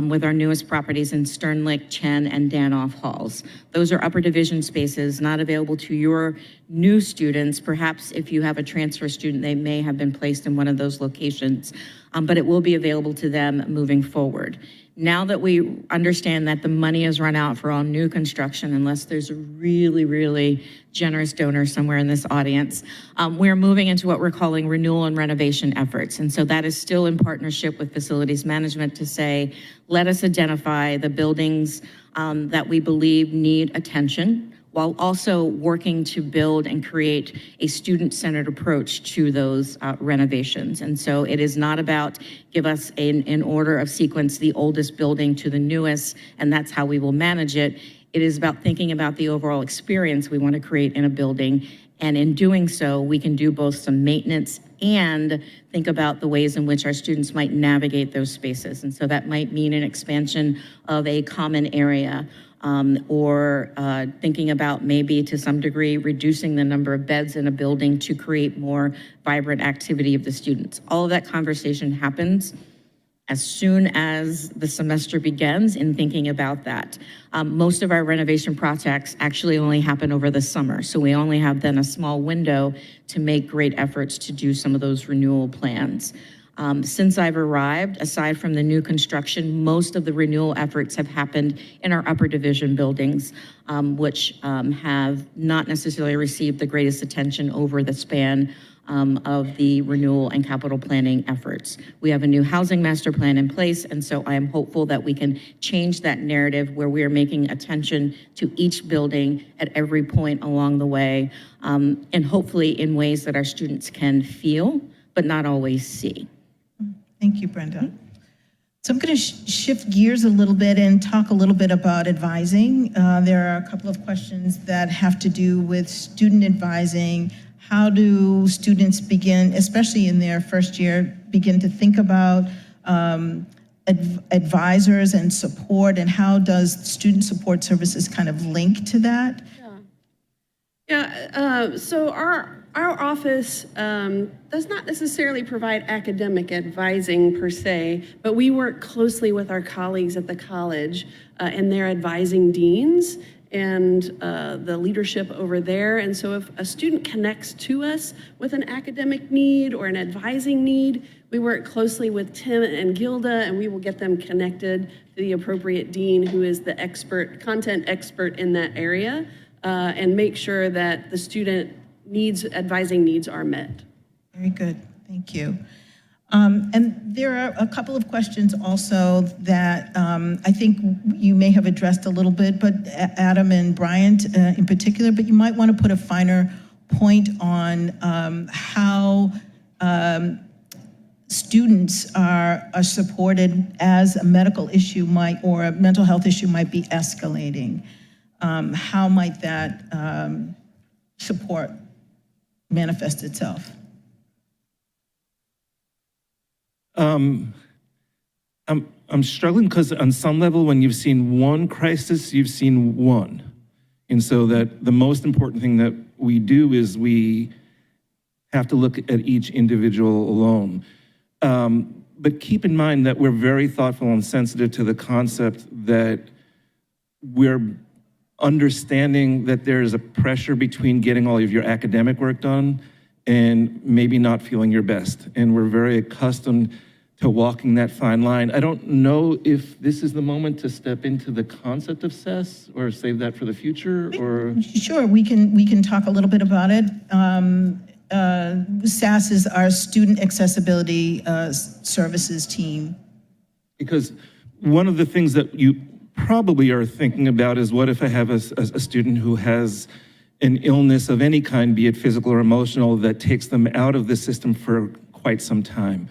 [SPEAKER 1] with our newest properties in Sternlicht, Chen, and Danoff halls. Those are upper division spaces not available to your new students. Perhaps if you have a transfer student, they may have been placed in one of those locations, but it will be available to them moving forward. Now that we understand that the money has run out for all new construction, unless there's a really, really generous donor somewhere in this audience, we're moving into what we're calling renewal and renovation efforts. And so that is still in partnership with facilities management to say, let us identify the buildings that we believe need attention, while also working to build and create a student-centered approach to those renovations. And so it is not about give us in order of sequence the oldest building to the newest, and that's how we will manage it. It is about thinking about the overall experience we want to create in a building, and in doing so, we can do both some maintenance and think about the ways in which our students might navigate those spaces. And so that might mean an expansion of a common area, or thinking about maybe to some degree reducing the number of beds in a building to create more vibrant activity of the students. All of that conversation happens as soon as the semester begins in thinking about that. Most of our renovation projects actually only happen over the summer, so we only have then a small window to make great efforts to do some of those renewal plans. Since I've arrived, aside from the new construction, most of the renewal efforts have happened in our upper division buildings, which have not necessarily received the greatest attention over the span of the renewal and capital planning efforts. We have a new housing master plan in place, and so I am hopeful that we can change that narrative where we are making attention to each building at every point along the way, and hopefully in ways that our students can feel, but not always see.
[SPEAKER 3] Thank you, Brenda. So I'm going to shift gears a little bit and talk a little bit about advising. There are a couple of questions that have to do with student advising. How do students begin, especially in their first year, begin to think about advisors and support, and how does student support services kind of link to that?
[SPEAKER 6] So our office does not necessarily provide academic advising per se, but we work closely with our colleagues at the college and their advising deans and the leadership over there. And so if a student connects to us with an academic need or an advising need, we work closely with Tim and Gilda, and we will get them connected to the appropriate dean who is the expert, content expert in that area, and make sure that the student advising needs are met.
[SPEAKER 3] Very good, thank you. And there are a couple of questions also that I think you may have addressed a little bit, but Adam and Bryant in particular, but you might want to put a finer point on how students are supported as a medical issue might, or a mental health issue might be escalating. How might that support manifest itself?
[SPEAKER 4] I'm struggling because on some level, when you've seen one crisis, you've seen one. And so that the most important thing that we do is we have to look at each individual alone. But keep in mind that we're very thoughtful and sensitive to the concept that we're understanding that there's a pressure between getting all of your academic work done and maybe not feeling your best. And we're very accustomed to walking that fine line. I don't know if this is the moment to step into the concept of SES or save that for the future, or?
[SPEAKER 3] Sure, we can talk a little bit about it. SAS is our Student Accessibility Services team.
[SPEAKER 4] Because one of the things that you probably are thinking about is, what if I have a student who has an illness of any kind, be it physical or emotional, that takes them out of the system for quite some time.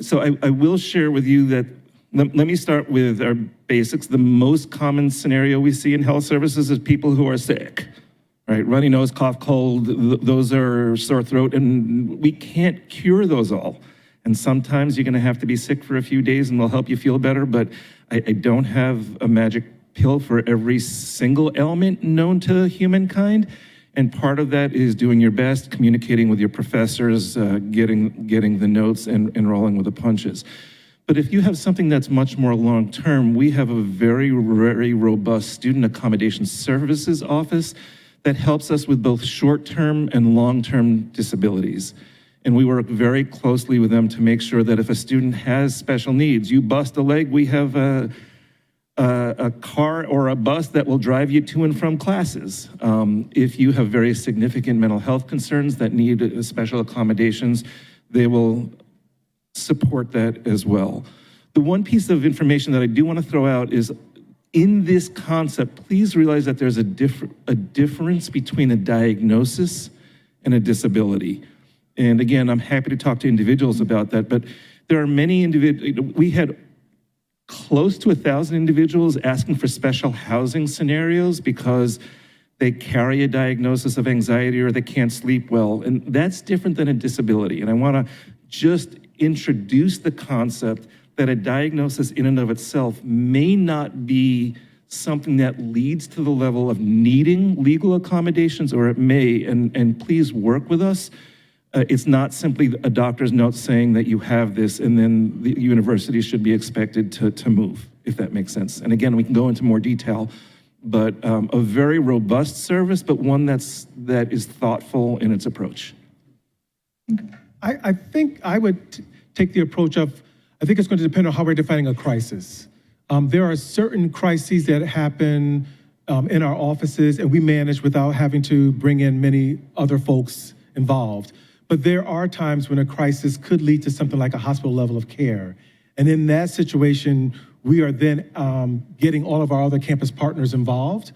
[SPEAKER 4] So I will share with you that, let me start with our basics. The most common scenario we see in health services is people who are sick, right? Runny nose, cough, cold, those are sore throat, and we can't cure those all. And sometimes you're gonna have to be sick for a few days and we'll help you feel better, but I don't have a magic pill for every single ailment known to humankind. And part of that is doing your best, communicating with your professors, getting the notes and rolling with the punches. But if you have something that's much more long-term, we have a very, very robust student accommodation services office that helps us with both short-term and long-term disabilities. And we work very closely with them to make sure that if a student has special needs, you bust a leg, we have a car or a bus that will drive you to and from classes. If you have very significant mental health concerns that need special accommodations, they will support that as well. The one piece of information that I do want to throw out is in this concept, please realize that there's a difference between a diagnosis and a disability. And again, I'm happy to talk to individuals about that, but there are many individuals, we had close to 1,000 individuals asking for special housing scenarios because they carry a diagnosis of anxiety or they can't sleep well. And that's different than a disability. And I want to just introduce the concept that a diagnosis in and of itself may not be something that leads to the level of needing legal accommodations, or it may, and please work with us. It's not simply a doctor's note saying that you have this and then the university should be expected to move, if that makes sense. And again, we can go into more detail, but a very robust service, but one that is thoughtful in its approach.
[SPEAKER 5] I think I would take the approach of, I think it's going to depend on how we're defining a crisis. There are certain crises that happen in our offices and we manage without having to bring in many other folks involved. But there are times when a crisis could lead to something like a hospital level of care. And in that situation, we are then getting all of our other campus partners involved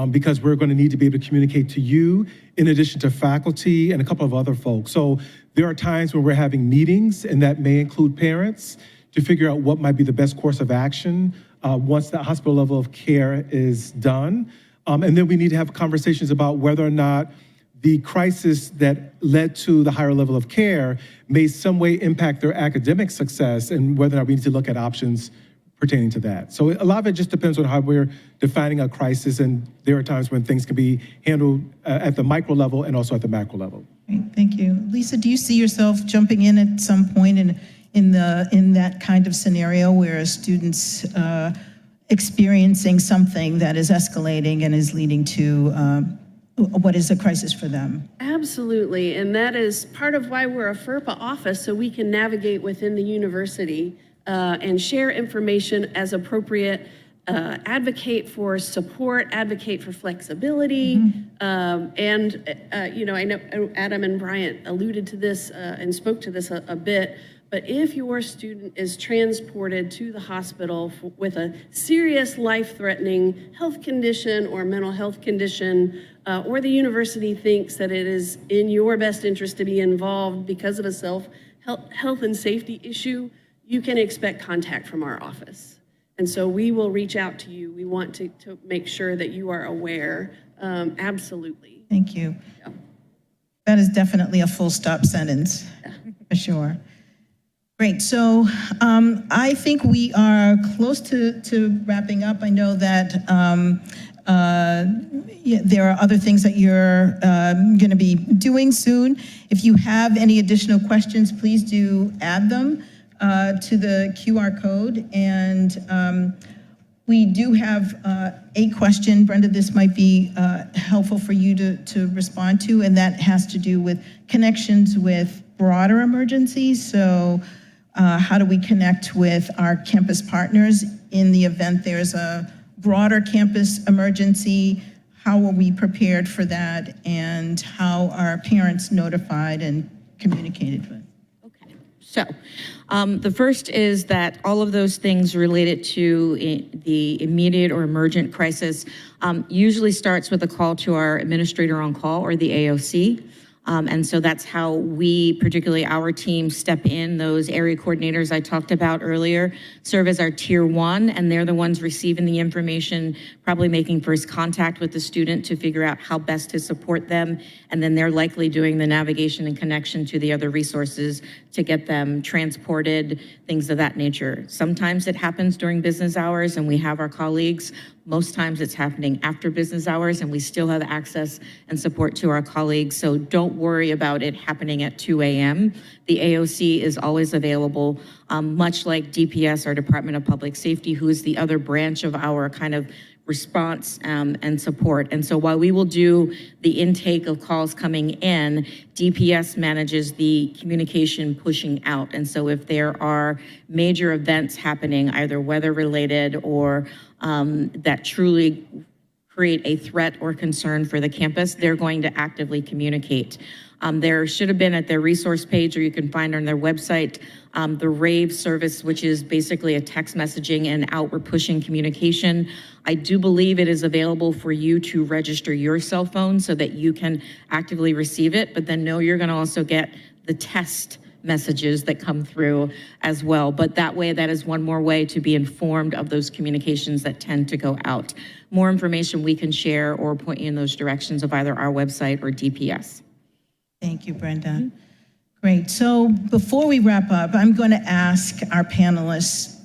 [SPEAKER 5] because we're going to need to be able to communicate to you in addition to faculty and a couple of other folks. So there are times when we're having meetings, and that may include parents, to figure out what might be the best course of action once that hospital level of care is done. And then we need to have conversations about whether or not the crisis that led to the higher level of care may some way impact their academic success and whether or not we need to look at options pertaining to that. So a lot of it just depends on how we're defining a crisis, and there are times when things can be handled at the micro level and also at the macro level.
[SPEAKER 3] Great, thank you. Lisa, do you see yourself jumping in at some point in that kind of scenario where a student's experiencing something that is escalating and is leading to what is a crisis for them?
[SPEAKER 6] Absolutely, and that is part of why we're a FERPA office, so we can navigate within the university and share information as appropriate, advocate for support, advocate for flexibility, you know, I know Adam and Bryant alluded to this and spoke to this a bit, but if your student is transported to the hospital with a serious life-threatening health condition or mental health condition, or the university thinks that it is in your best interest to be involved because of a health and safety issue, you can expect contact from our office. And so we will reach out to you. We want to make sure that you are aware. Absolutely.
[SPEAKER 3] Thank you.
[SPEAKER 6] Yeah.
[SPEAKER 3] That is definitely a full stop sentence, for sure. Great, so I think we are close to wrapping up. I know that there are other things that you're going to be doing soon. If you have any additional questions, please do add them to the QR code. And we do have a question, Brenda, this might be helpful for you to respond to, and that has to do with connections with broader emergencies. So how do we connect with our campus partners in the event there's a broader campus emergency? How are we prepared for that? And how are parents notified and communicated with?
[SPEAKER 1] Okay, so the first is that all of those things related to the immediate or emergent crisis usually starts with a call to our administrator on call, or the AOC. And so that's how we, particularly our team, step in. Those area coordinators I talked about earlier serve as our tier one, and they're the ones receiving the information, probably making first contact with the student to figure out how best to support them. And then they're likely doing the navigation and connection to the other resources to get them transported, things of that nature. Sometimes it happens during business hours and we have our colleagues. Most times it's happening after business hours and we still have access and support to our colleagues. So don't worry about it happening at 2 a.m. The AOC is always available, much like DPS, our Department of Public Safety, who is the other branch of our kind of response and support. And so while we will do the intake of calls coming in, DPS manages the communication pushing out. And so if there are major events happening, either weather-related or that truly create a threat or concern for the campus, they're going to actively communicate. There should have been at their resource page, or you can find on their website, the RAVE service, which is basically a text messaging and outward pushing communication. I do believe it is available for you to register your cell phone so that you can actively receive it, but then know you're going to also get the test messages that come through as well. But that way, that is one more way to be informed of those communications that tend to go out. More information we can share or point you in those directions of either our website or DPS.
[SPEAKER 3] Thank you, Brenda. Great. So before we wrap up, I'm going to ask our panelists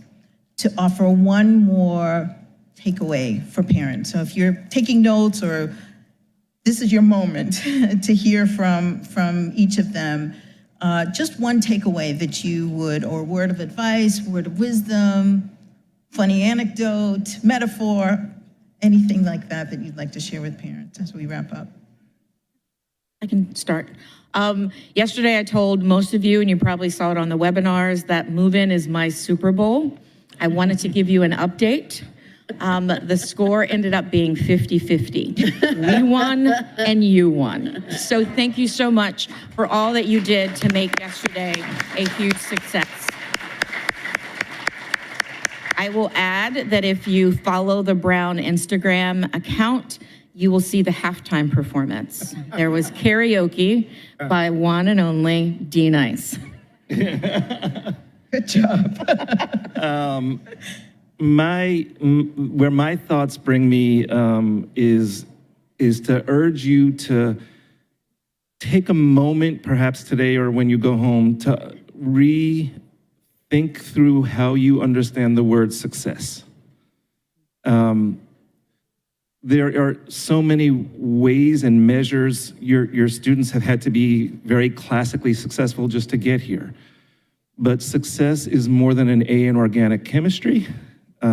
[SPEAKER 3] to offer one more takeaway for parents. So if you're taking notes, or this is your moment to hear from each of them, just one takeaway that you would, or word of advice, word of wisdom, funny anecdote, metaphor, anything like that that you'd like to share with parents as we wrap up.
[SPEAKER 1] I can start. Yesterday, I told most of you, and you probably saw it on the webinars, that Move-In is my Super Bowl. I wanted to give you an update. The score ended up being 50-50. We won and you won. So thank you so much for all that you did to make yesterday a huge success. I will add that if you follow the Brown Instagram account, you will see the halftime performance. There was karaoke by one and only D Nice.
[SPEAKER 3] Good job.
[SPEAKER 4] Where my thoughts bring me is to urge you to take a moment, perhaps today or when you go home, to rethink through how you understand the word success. There are so many ways and measures your students have had to be very classically successful just to get here. But success is more than an A in organic chemistry.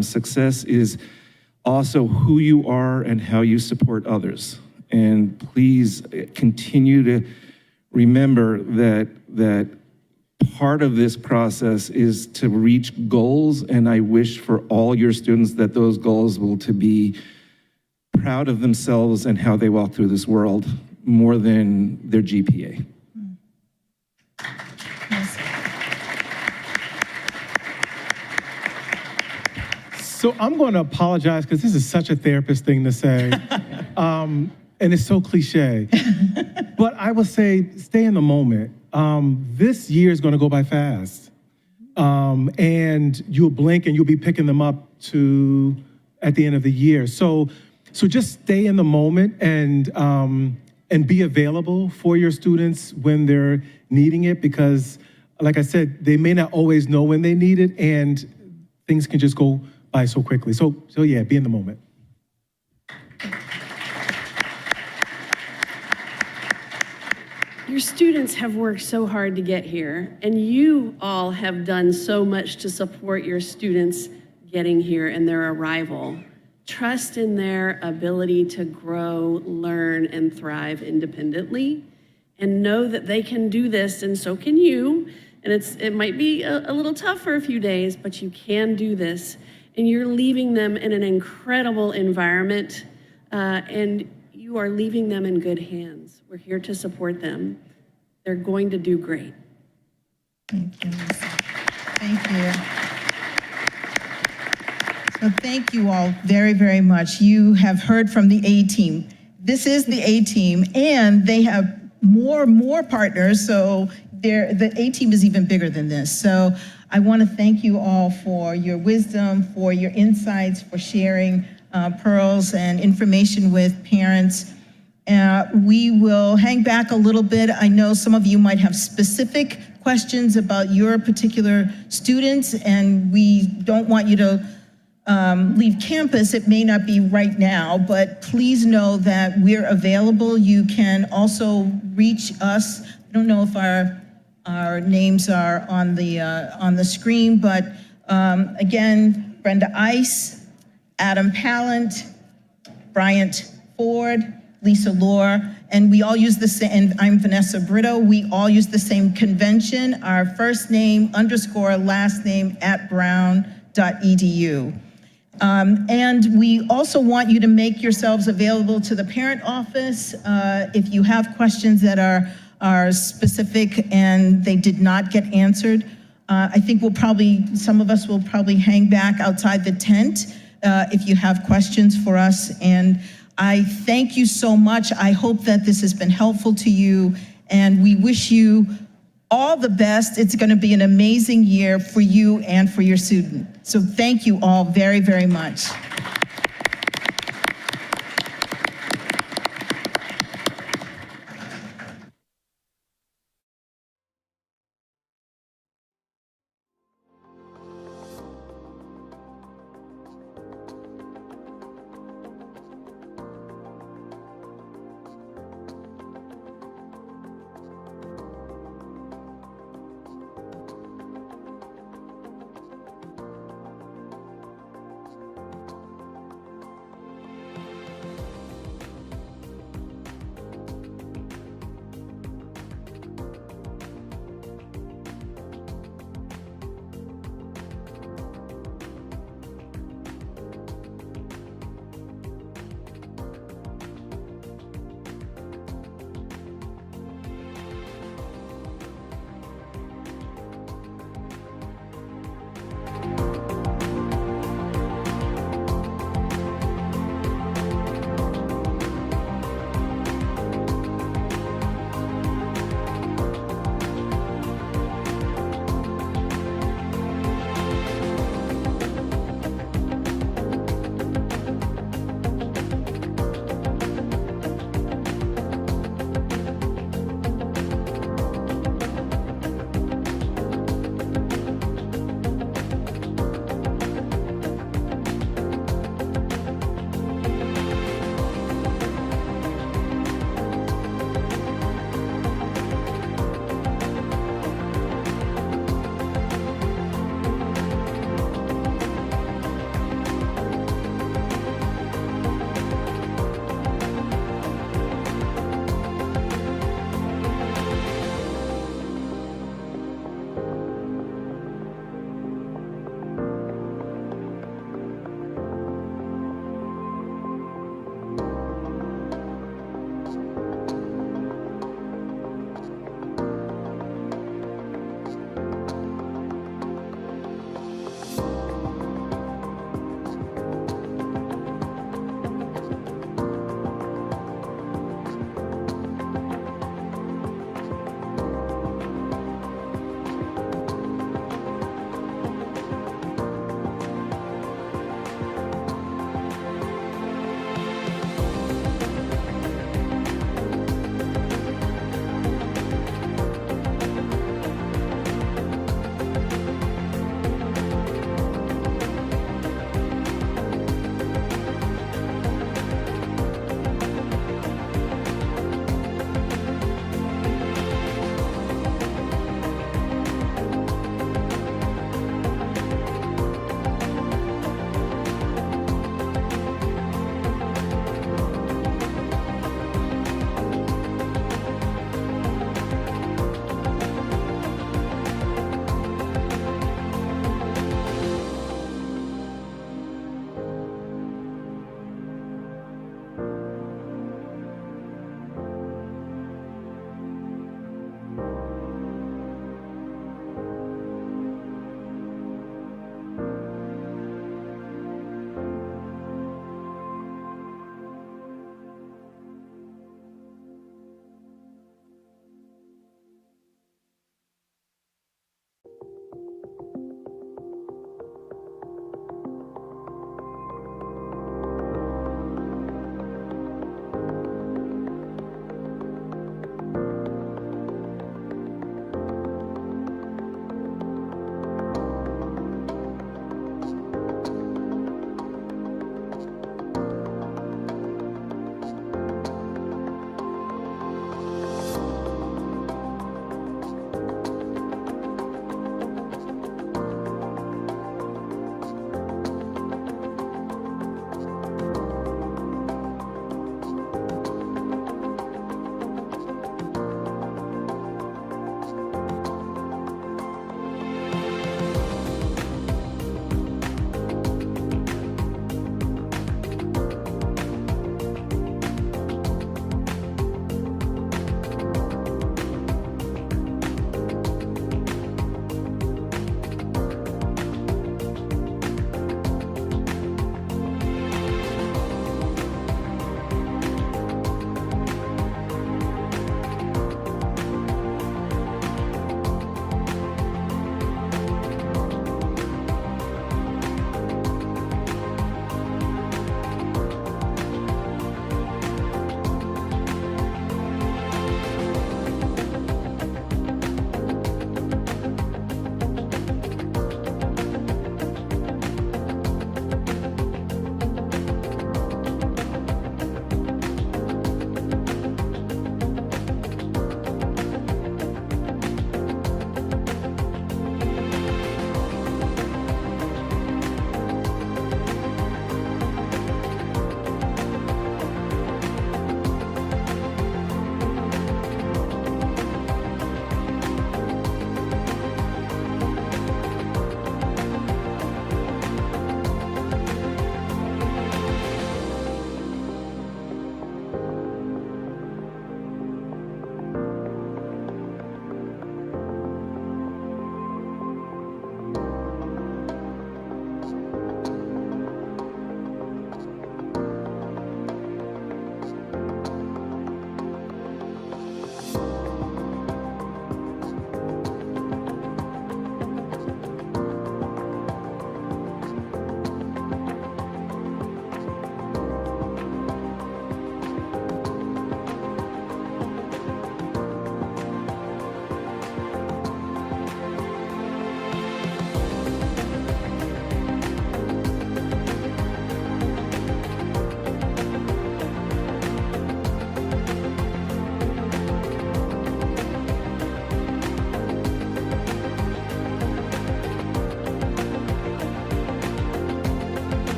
[SPEAKER 4] Success is also who you are and how you support others. And please continue to remember that part of this process is to reach goals, and I wish for all your students that those goals will to be proud of themselves and how they walk through this world more than their GPA.
[SPEAKER 5] So I'm going to apologize because this is such a therapist thing to say, and it's so cliche. But I would say stay in the moment. This year is going to go by fast, and you'll blink and you'll be picking them up at the end of the year. So just stay in the moment and be available for your students when they're needing it, because, like I said, they may not always know when they need it, and things can just go by so quickly. So yeah, be in the moment.
[SPEAKER 6] Your students have worked so hard to get here, and you all have done so much to support your students getting here and their arrival. Trust in their ability to grow, learn, and thrive independently, and know that they can do this, and so can you. And it might be a little tough for a few days, but you can do this. And you're leaving them in an incredible environment, and you are leaving them in good hands. We're here to support them. They're going to do great.
[SPEAKER 3] Thank you. Thank you. So thank you all very, very much. You have heard from the A-team. This is the A-team, and they have more partners, so the A-team is even bigger than this. So I want to thank you all for your wisdom, for your insights, for sharing pearls and information with parents. We will hang back a little bit. I know some of you might have specific questions about your particular students, and we don't want you to leave campus. It may not be right now, but please know that we're available. You can also reach us. I don't know if our names are on the screen, but again, Brenda Ice, Adam Pallant, Bryant Ford, Lisa Lohr, and we all use the same, and I'm Vanessa Brito. We all use the same convention, our first name _ last name @brown.edu. And we also want you to make yourselves available to the parent office if you have questions that are specific and they did not get answered. I think some of us will probably hang back outside the tent if you have questions for us. And I thank you so much. I hope that this has been helpful to you, and we wish you all the best. It's going to be an amazing year for you and for your student. So thank you all very, very much.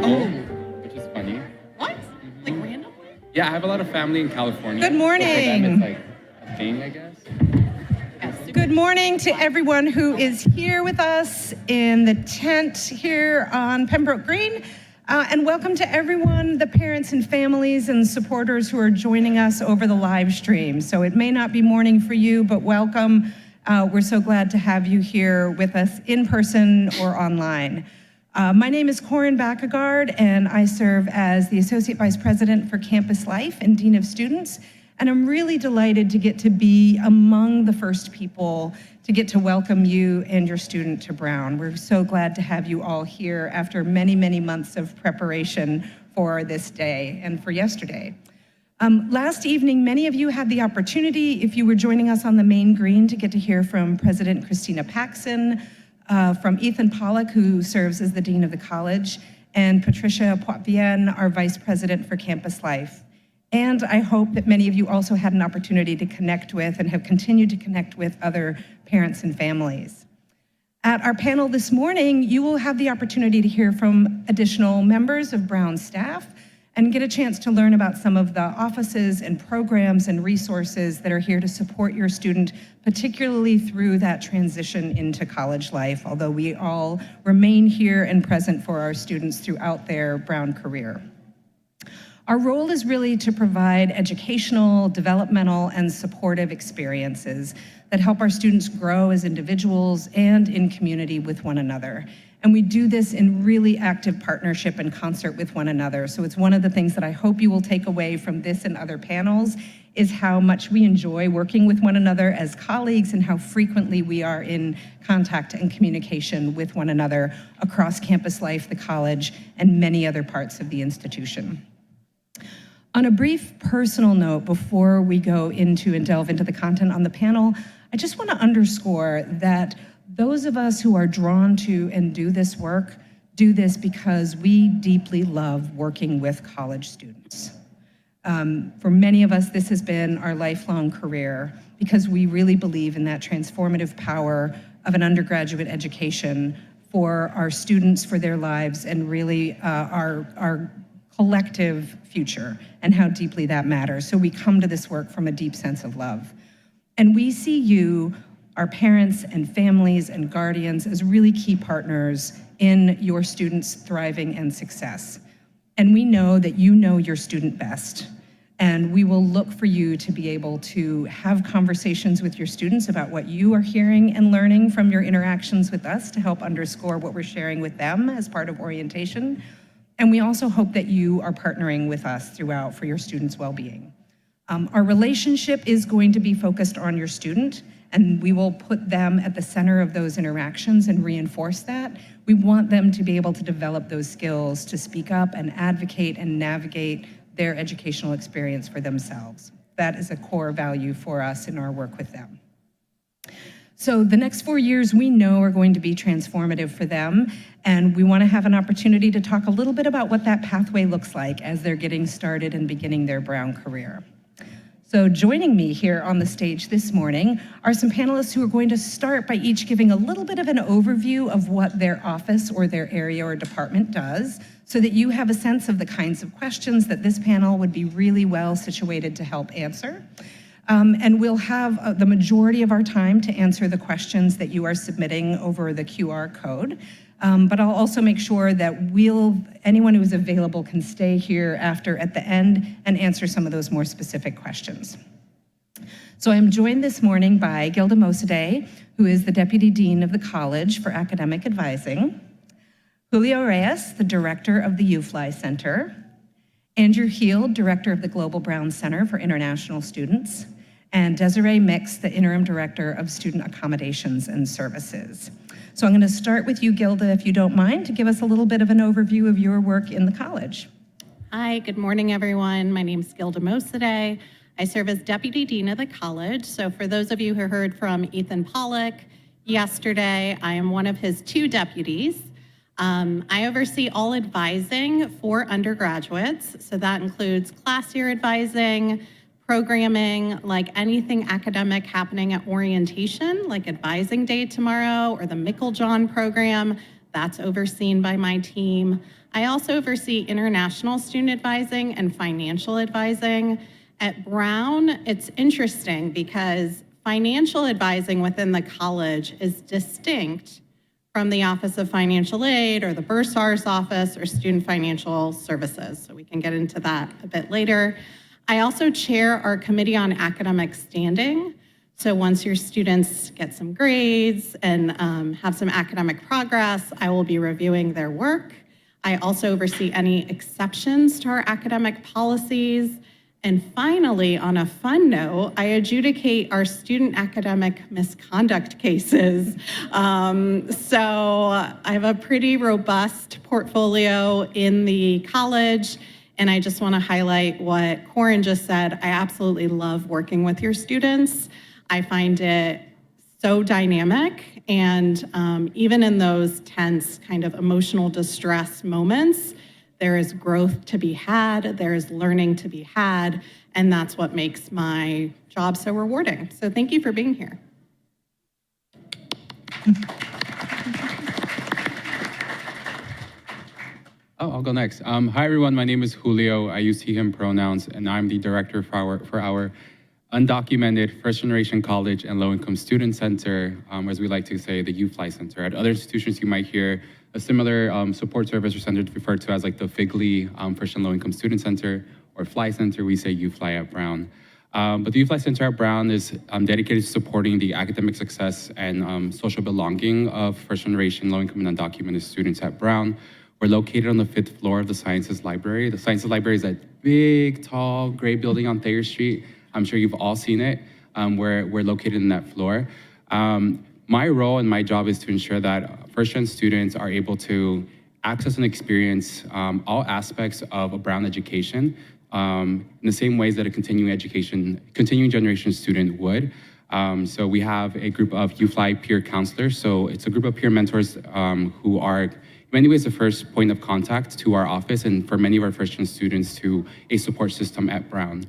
[SPEAKER 7] school, which is funny.
[SPEAKER 1] What? Like randomly?
[SPEAKER 7] Yeah, I have a lot of family in California.
[SPEAKER 8] Good morning.
[SPEAKER 7] So for them, it's like a thing, I guess.
[SPEAKER 8] Good morning to everyone who is here with us in the tent here on Pembroke Green. And welcome to everyone, the parents and families and supporters who are joining us over the live stream. So it may not be morning for you, but welcome. We're so glad to have you here with us in person or online. My name is Corinne Backegard, and I serve as the Associate Vice President for Campus Life and Dean of Students. And I'm really delighted to get to be among the first people to get to welcome you and your student to Brown. We're so glad to have you all here after many, many months of preparation for this day and for yesterday. Last evening, many of you had the opportunity, if you were joining us on the main green, to get to hear from President Christina Paxson, from Ethan Pollack, who serves as the Dean of the College, and Patricia Potvien, our Vice President for Campus Life. And I hope that many of you also had an opportunity to connect with and have continued to connect with other parents and families. At our panel this morning, you will have the opportunity to hear from additional members of Brown staff and get a chance to learn about some of the offices and programs and resources that are here to support your student, particularly through that transition into college life, although we all remain here and present for our students throughout their Brown career. Our role is really to provide educational, developmental, and supportive experiences that help our students grow as individuals and in community with one another. And we do this in really active partnership and concert with one another. So it's one of the things that I hope you will take away from this and other panels is how much we enjoy working with one another as colleagues and how frequently we are in contact and communication with one another across campus life, the college, and many other parts of the institution. On a brief personal note, before we go into and delve into the content on the panel, I just want to underscore that those of us who are drawn to and do this work do this because we deeply love working with college students. For many of us, this has been our lifelong career because we really believe in that transformative power of an undergraduate education for our students, for their lives, and really our collective future and how deeply that matters. So we come to this work from a deep sense of love. And we see you, our parents and families and guardians, as really key partners in your students' thriving and success. And we know that you know your student best. And we will look for you to be able to have conversations with your students about what you are hearing and learning from your interactions with us to help underscore what we're sharing with them as part of orientation. And we also hope that you are partnering with us throughout for your students' well-being. Our relationship is going to be focused on your student, and we will put them at the center of those interactions and reinforce that. We want them to be able to develop those skills to speak up and advocate and navigate their educational experience for themselves. That is a core value for us in our work with them. So the next 4 years we know are going to be transformative for them, and we want to have an opportunity to talk a little bit about what that pathway looks like as they're getting started and beginning their Brown career. So joining me here on the stage this morning are some panelists who are going to start by each giving a little bit of an overview of what their office or their area or department does, so that you have a sense of the kinds of questions that this panel would be really well situated to help answer. And we'll have the majority of our time to answer the questions that you are submitting over the QR code. But I'll also make sure that anyone who is available can stay here at the end and answer some of those more specific questions. So I'm joined this morning by Gilda Mosadeh, who is the Deputy Dean of the College for Academic Advising, Julio Reyes, the Director of the UFly Center, Andrew Heald, Director of the Global Brown Center for International Students, and Desiree Mix, the Interim Director of Student Accommodations and Services. So I'm going to start with you, Gilda, if you don't mind, to give us a little bit of an overview of your work in the college.
[SPEAKER 9] Hi, good morning, everyone. My name is Gilda Mosadeh. I serve as Deputy Dean of the college. So for those of you who heard from Ethan Pollack yesterday, I am one of his 2 deputies. I oversee all advising for undergraduates. So that includes class year advising, programming, like anything academic happening at orientation, like advising day tomorrow or the Mickle-John program, that's overseen by my team. I also oversee international student advising and financial advising. At Brown, it's interesting because financial advising within the college is distinct from the Office of Financial Aid or the Bursar's office or Student Financial Services. So we can get into that a bit later. I also chair our Committee on Academic Standing. So once your students get some grades and have some academic progress, I will be reviewing their work. I also oversee any exceptions to our academic policies. And finally, on a fun note, I adjudicate our student academic misconduct cases. So I have a pretty robust portfolio in the college, and I just want to highlight what Corin just said. I absolutely love working with your students. I find it so dynamic, and even in those tense kind of emotional distress moments, there is growth to be had, there is learning to be had, and that's what makes my job so rewarding. So thank you for being here.
[SPEAKER 7] Oh, I'll go next. Hi, everyone. My name is Julio. I use he, him pronouns, and I'm the director for our undocumented first-generation college and low-income student center, as we like to say, the UFly Center. At other institutions, you might hear a similar support service or center referred to as like the Figley First and Low-Income Student Center or Fly Center. We say UFly at Brown. But the UFly Center at Brown is dedicated to supporting the academic success and social belonging of first-generation low-income and undocumented students at Brown. We're located on the 5th floor of the Sciences Library. The Sciences Library is that big, tall, gray building on Thayer Street. I'm sure you've all seen it. We're located in that floor. My role and my job is to ensure that first-gen students are able to access and experience all aspects of a Brown education in the same ways that a continuing generation student would. So we have a group of UFly peer counselors. So it's a group of peer mentors who are in many ways the first point of contact to our office and for many of our first-gen students to a support system at Brown.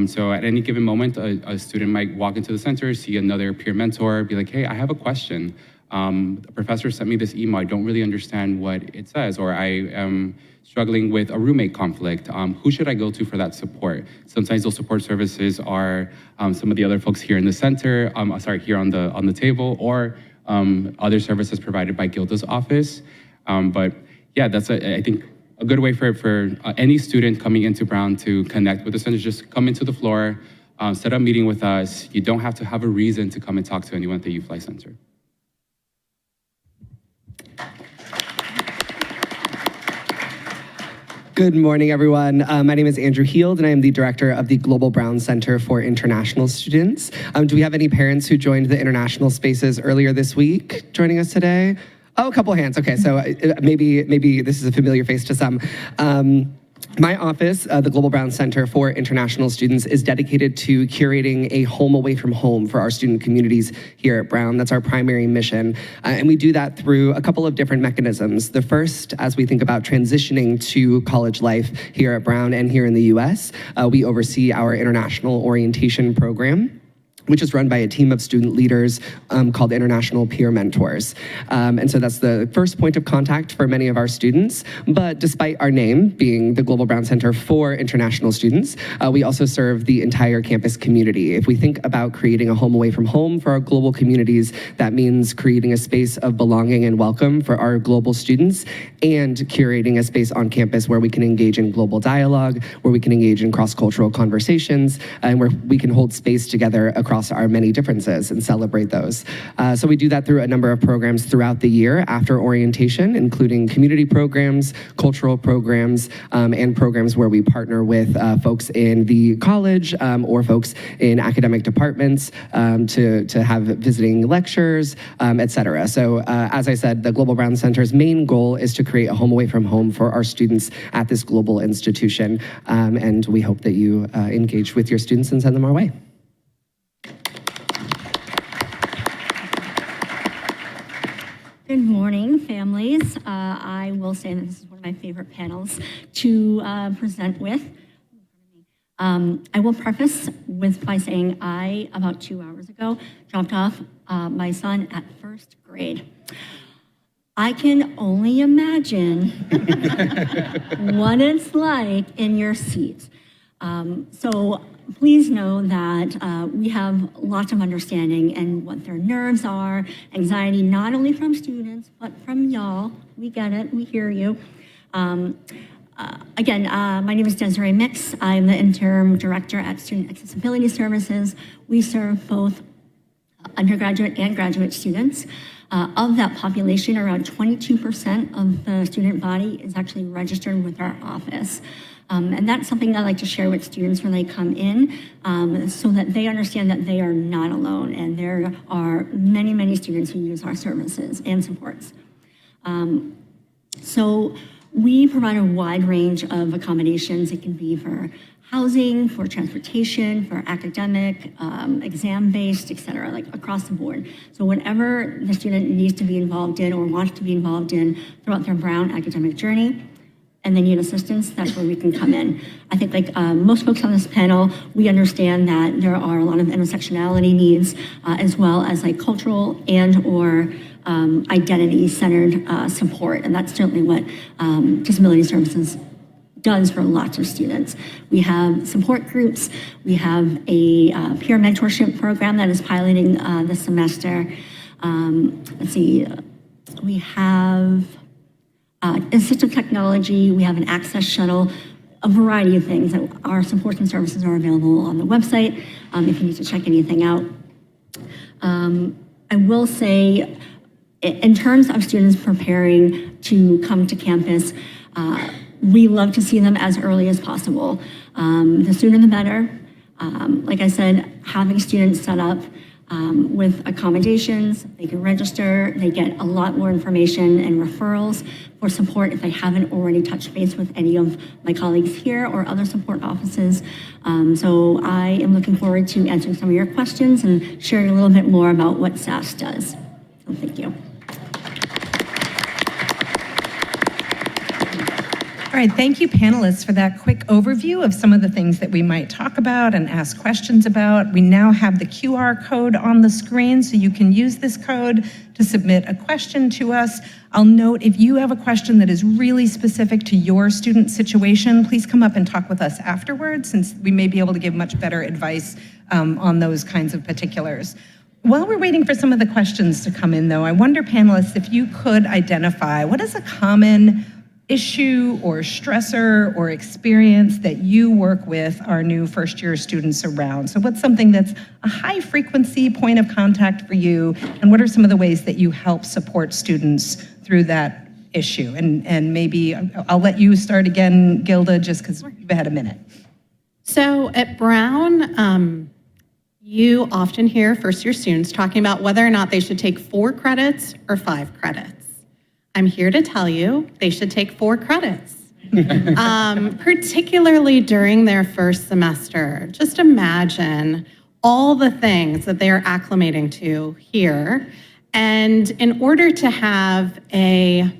[SPEAKER 7] So at any given moment, a student might walk into the center, see another peer mentor, be like, hey, I have a question. The professor sent me this email. I don't really understand what it says, or I am struggling with a roommate conflict. Who should I go to for that support? Sometimes those support services are some of the other folks here in the center, here on the table, or other services provided by Gilda's office. But yeah, that's I think a good way for any student coming into Brown to connect with the center. Just come into the floor, set up a meeting with us. You don't have to have a reason to come and talk to anyone at the UFly Center.
[SPEAKER 10] Good morning, everyone. My name is Andrew Heald, and I am the director of the Global Brown Center for International Students. Do we have any parents who joined the international spaces earlier this week joining us today? Oh, a couple hands. Okay, so maybe this is a familiar face to some. My office, the Global Brown Center for International Students, is dedicated to curating a home away from home for our student communities here at Brown. That's our primary mission. And we do that through a couple of different mechanisms. The first, as we think about transitioning to college life here at Brown and here in the US, we oversee our international orientation program, which is run by a team of student leaders called International Peer Mentors. And so that's the first point of contact for many of our students. But despite our name being the Global Brown Center for International Students, we also serve the entire campus community. If we think about creating a home away from home for our global communities, that means creating a space of belonging and welcome for our global students and curating a space on campus where we can engage in global dialogue, where we can engage in cross-cultural conversations, and where we can hold space together across our many differences and celebrate those. So we do that through a number of programs throughout the year after orientation, including community programs, cultural programs, and programs where we partner with folks in the college or folks in academic departments to have visiting lectures, et cetera. So as I said, the Global Brown Center's main goal is to create a home away from home for our students at this global institution. And we hope that you engage with your students and send them our way.
[SPEAKER 11] Good morning, families. I will say that this is one of my favorite panels to present with. I will preface by saying I, about 2 hours ago, dropped off my son at first grade. I can only imagine what it's like in your seat. So please know that we have lots of understanding and what their nerves are, anxiety, not only from students, but from y'all. We get it, we hear you. Again, my name is Desiree Mix. I'm the interim director at Student Accessibility Services. We serve both undergraduate and graduate students. Of that population, around 22% of the student body is actually registered with our office. And that's something I like to share with students when they come in, so that they understand that they are not alone. And there are many, many students who use our services and supports. So we provide a wide range of accommodations. It can be for housing, for transportation, for academic, exam-based, et cetera, like across the board. So whatever the student needs to be involved in or wants to be involved in throughout their Brown academic journey, and they need assistance, that's where we can come in. I think like most folks on this panel, we understand that there are a lot of intersectionality needs, as well as like cultural and or identity-centered support. And that's certainly what Disability Services does for lots of students. We have support groups. We have a peer mentorship program that is piloting this semester. Let's see, we have assistive technology. We have an access shuttle, a variety of things. Our supports and services are available on the website if you need to check anything out. I will say, in terms of students preparing to come to campus, we love to see them as early as possible. The sooner the better. Like I said, having students set up with accommodations, they can register, they get a lot more information and referrals for support if they haven't already touched base with any of my colleagues here or other support offices. So I am looking forward to answering some of your questions and sharing a little bit more about what SAS does. So thank you.
[SPEAKER 8] All right, thank you panelists for that quick overview of some of the things that we might talk about and ask questions about. We now have the QR code on the screen, so you can use this code to submit a question to us. I'll note if you have a question that is really specific to your student situation, please come up and talk with us afterwards, since we may be able to give much better advice on those kinds of particulars. While we're waiting for some of the questions to come in though, I wonder panelists if you could identify what is a common issue or stressor or experience that you work with our new first-year students around. So what's something that's a high-frequency point of contact for you, and what are some of the ways that you help support students through that issue? And maybe I'll let you start again, Gilda, just because you've had a minute.
[SPEAKER 9] So at Brown, you often hear first-year students talking about whether or not they should take 4 credits or 5 credits. I'm here to tell you they should take 4 credits, particularly during their first semester. Just imagine all the things that they are acclimating to here. And in order to have a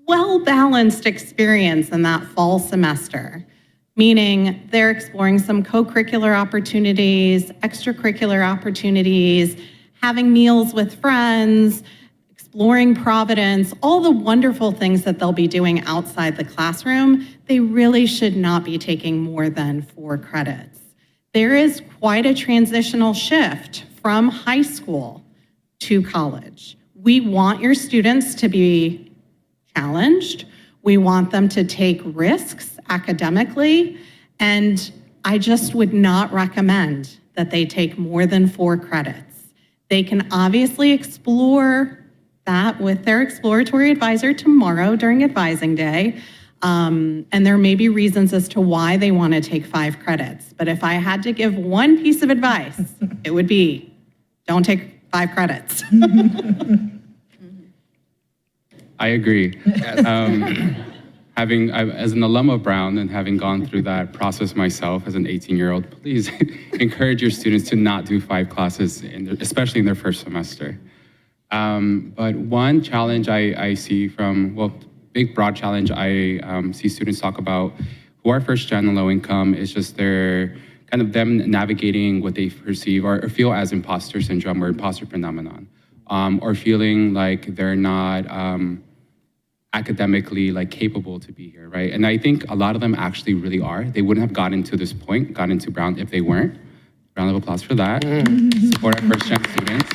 [SPEAKER 9] well-balanced experience in that fall semester, meaning they're exploring some co-curricular opportunities, extracurricular opportunities, having meals with friends, exploring Providence, all the wonderful things that they'll be doing outside the classroom, they really should not be taking more than 4 credits. There is quite a transitional shift from high school to college. We want your students to be challenged. We want them to take risks academically, and I just would not recommend that they take more than 4 credits. They can obviously explore that with their exploratory advisor tomorrow during advising day. And there may be reasons as to why they want to take 5 credits. But if I had to give one piece of advice, it would be, don't take 5 credits.
[SPEAKER 7] I agree. As an alum of Brown and having gone through that process myself as an 18-year-old, please encourage your students to not do 5 classes, especially in their first semester. But one challenge I see big broad challenge I see students talk about who are first gen and low income is just their kind of them navigating what they perceive or feel as imposter syndrome or imposter phenomenon, or feeling like they're not academically like capable to be here, right? And I think a lot of them actually really are. They wouldn't have gotten to this point, gotten into Brown if they weren't. Round of applause for that. Support our first-gen students.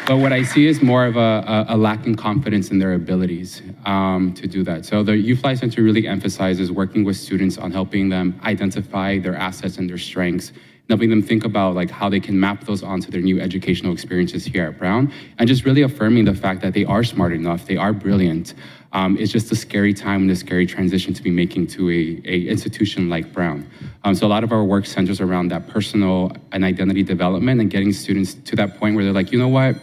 [SPEAKER 7] But what I see is more of a lack in confidence in their abilities to do that. So the U-Fly Center really emphasizes working with students on helping them identify their assets and their strengths, helping them think about like how they can map those onto their new educational experiences here at Brown, and just really affirming the fact that they are smart enough, they are brilliant. It's just a scary time and a scary transition to be making to a institution like Brown. So a lot of our work centers around that personal and identity development and getting students to that point where they're like, you know what,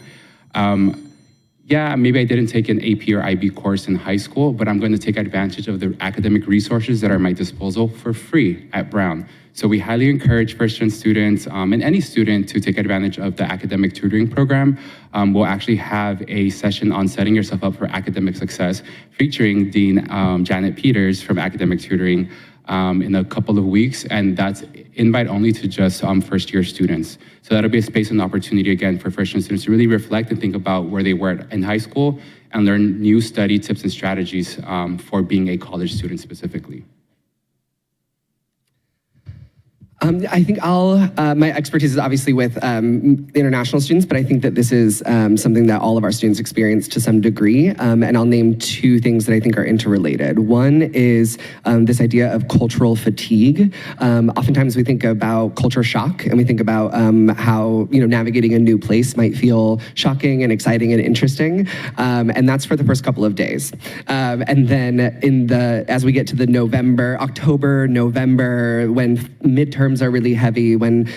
[SPEAKER 7] yeah, maybe I didn't take an AP or IB course in high school, but I'm going to take advantage of the academic resources that are at my disposal for free at Brown. So we highly encourage first-gen students and any student to take advantage of the academic tutoring program. We'll actually have a session on setting yourself up for academic success featuring Dean Janet Peters from Academic Tutoring in a couple of weeks, and that's invite only to just first-year students. So that'll be a space and opportunity again for first-year students to really reflect and think about where they were in high school and learn new study tips and strategies for being a college student specifically.
[SPEAKER 10] I think my expertise is obviously with international students, but I think that this is something that all of our students experience to some degree. And I'll name two things that I think are interrelated. One is this idea of cultural fatigue. Oftentimes we think about culture shock, and we think about how navigating a new place might feel shocking and exciting and interesting. And that's for the first couple of days. And then as we get to the October, November, when midterms are really heavy, when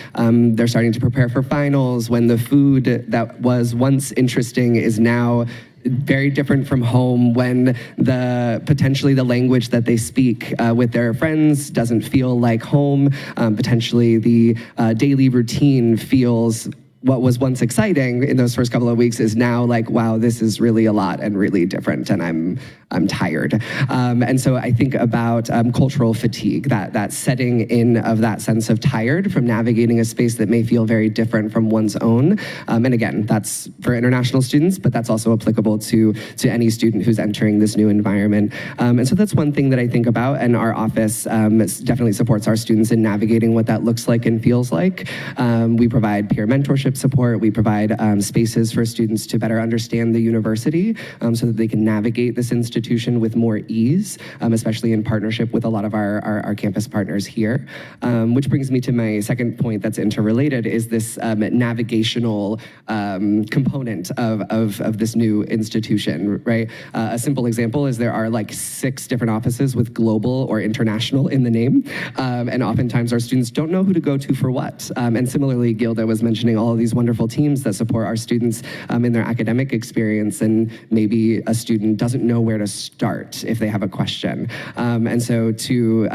[SPEAKER 10] they're starting to prepare for finals, when the food that was once interesting is now very different from home, when potentially the language that they speak with their friends doesn't feel like home, potentially the daily routine feels what was once exciting in those first couple of weeks is now like, wow, this is really a lot and really different, and I'm tired. And so I think about cultural fatigue, that setting in of that sense of tired from navigating a space that may feel very different from one's own. And again, that's for international students, but that's also applicable to any student who's entering this new environment. And so that's one thing that I think about, and our office definitely supports our students in navigating what that looks like and feels like. We provide peer mentorship support. We provide spaces for students to better understand the university so that they can navigate this institution with more ease, especially in partnership with a lot of our campus partners here. Which brings me to my second point that's interrelated, is this navigational component of this new institution, right? A simple example is there are like 6 different offices with global or international in the name, and oftentimes our students don't know who to go to for what. And similarly, Gilda was mentioning all of these wonderful teams that support our students in their academic experience, and maybe a student doesn't know where to start if they have a question. And so to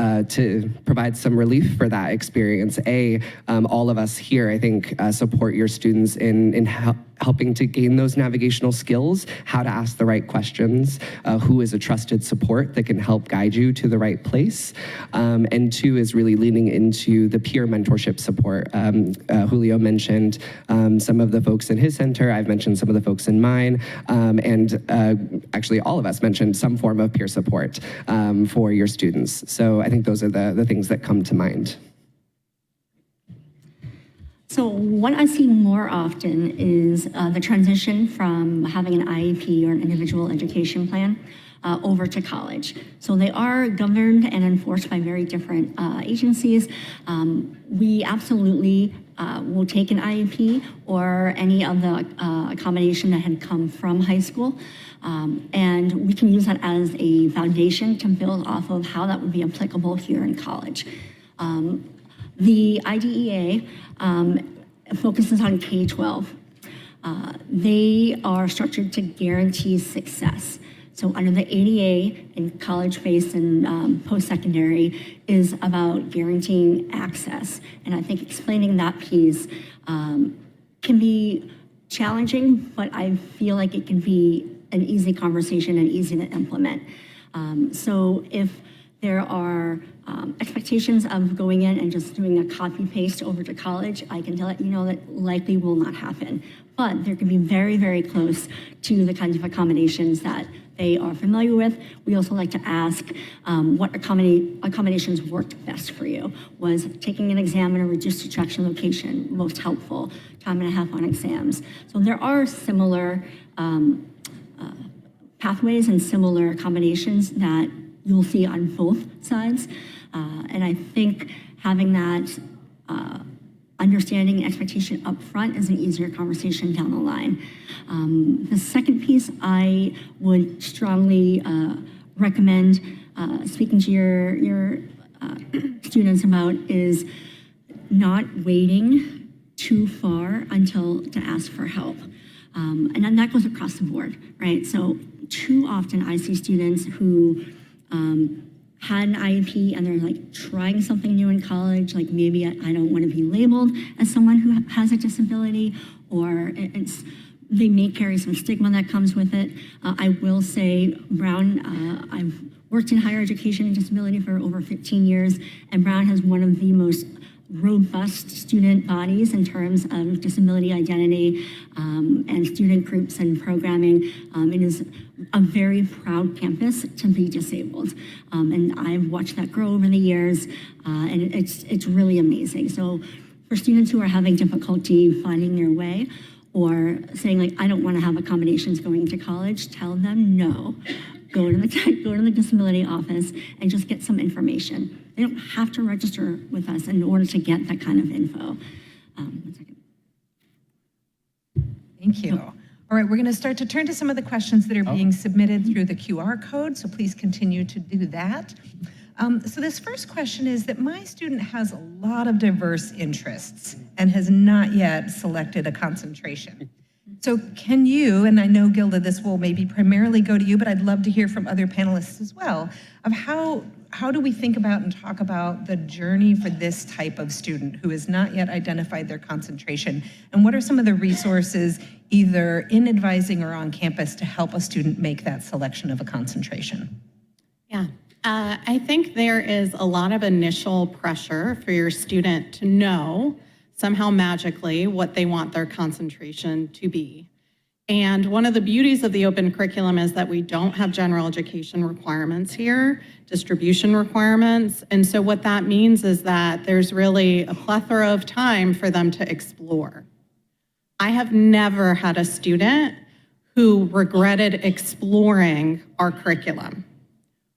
[SPEAKER 10] provide some relief for that experience, all of us here, I think, support your students in helping to gain those navigational skills, how to ask the right questions, who is a trusted support that can help guide you to the right place. And 2 is really leaning into the peer mentorship support. Julio mentioned some of the folks in his center. I've mentioned some of the folks in mine. And actually all of us mentioned some form of peer support for your students. So I think those are the things that come to mind.
[SPEAKER 11] So what I see more often is the transition from having an IEP or an individual education plan over to college. So they are governed and enforced by very different agencies. We absolutely will take an IEP or any of the accommodation that had come from high school. And we can use that as a foundation to build off of how that would be applicable here in college. The IDEA focuses on K-12. They are structured to guarantee success. So under the ADA in college-based and post-secondary is about guaranteeing access. And I think explaining that piece can be challenging, but I feel like it can be an easy conversation and easy to implement. So if there are expectations of going in and just doing a copy paste over to college, I can tell you that likely will not happen. But there can be very, very close to the kinds of accommodations that they are familiar with. We also like to ask what accommodations worked best for you. Was taking an exam in a reduced instruction location most helpful? Time and a half on exams. So there are similar pathways and similar accommodations that you'll see on both sides. And I think having that understanding and expectation up front is an easier conversation down the line. The second piece I would strongly recommend speaking to your students about is not waiting too far to ask for help. And then that goes across the board, right? So too often I see students who had an IEP and they're like trying something new in college, like maybe I don't want to be labeled as someone who has a disability, or they may carry some stigma that comes with it. I will say, Brown, I've worked in higher education and disability for over 15 years, and Brown has one of the most robust student bodies in terms of disability identity and student groups and programming. It is a very proud campus to be disabled. And I've watched that grow over the years, and it's really amazing. So for students who are having difficulty finding their way or saying like, I don't want to have accommodations going to college, tell them no. Go to the disability office and just get some information. They don't have to register with us in order to get that kind of info. One second.
[SPEAKER 8] Thank you. All right, we're going to start to turn to some of the questions that are being submitted through the QR code, so please continue to do that. So this first question is that my student has a lot of diverse interests and has not yet selected a concentration. So can you, and I know Gilda, this will maybe primarily go to you, but I'd love to hear from other panelists as well, of how do we think about and talk about the journey for this type of student who has not yet identified their concentration? And what are some of the resources either in advising or on campus to help a student make that selection of a concentration?
[SPEAKER 9] Yeah, I think there is a lot of initial pressure for your student to know somehow magically what they want their concentration to be. And one of the beauties of the open curriculum is that we don't have general education requirements here, distribution requirements. And so what that means is that there's really a plethora of time for them to explore. I have never had a student who regretted exploring our curriculum.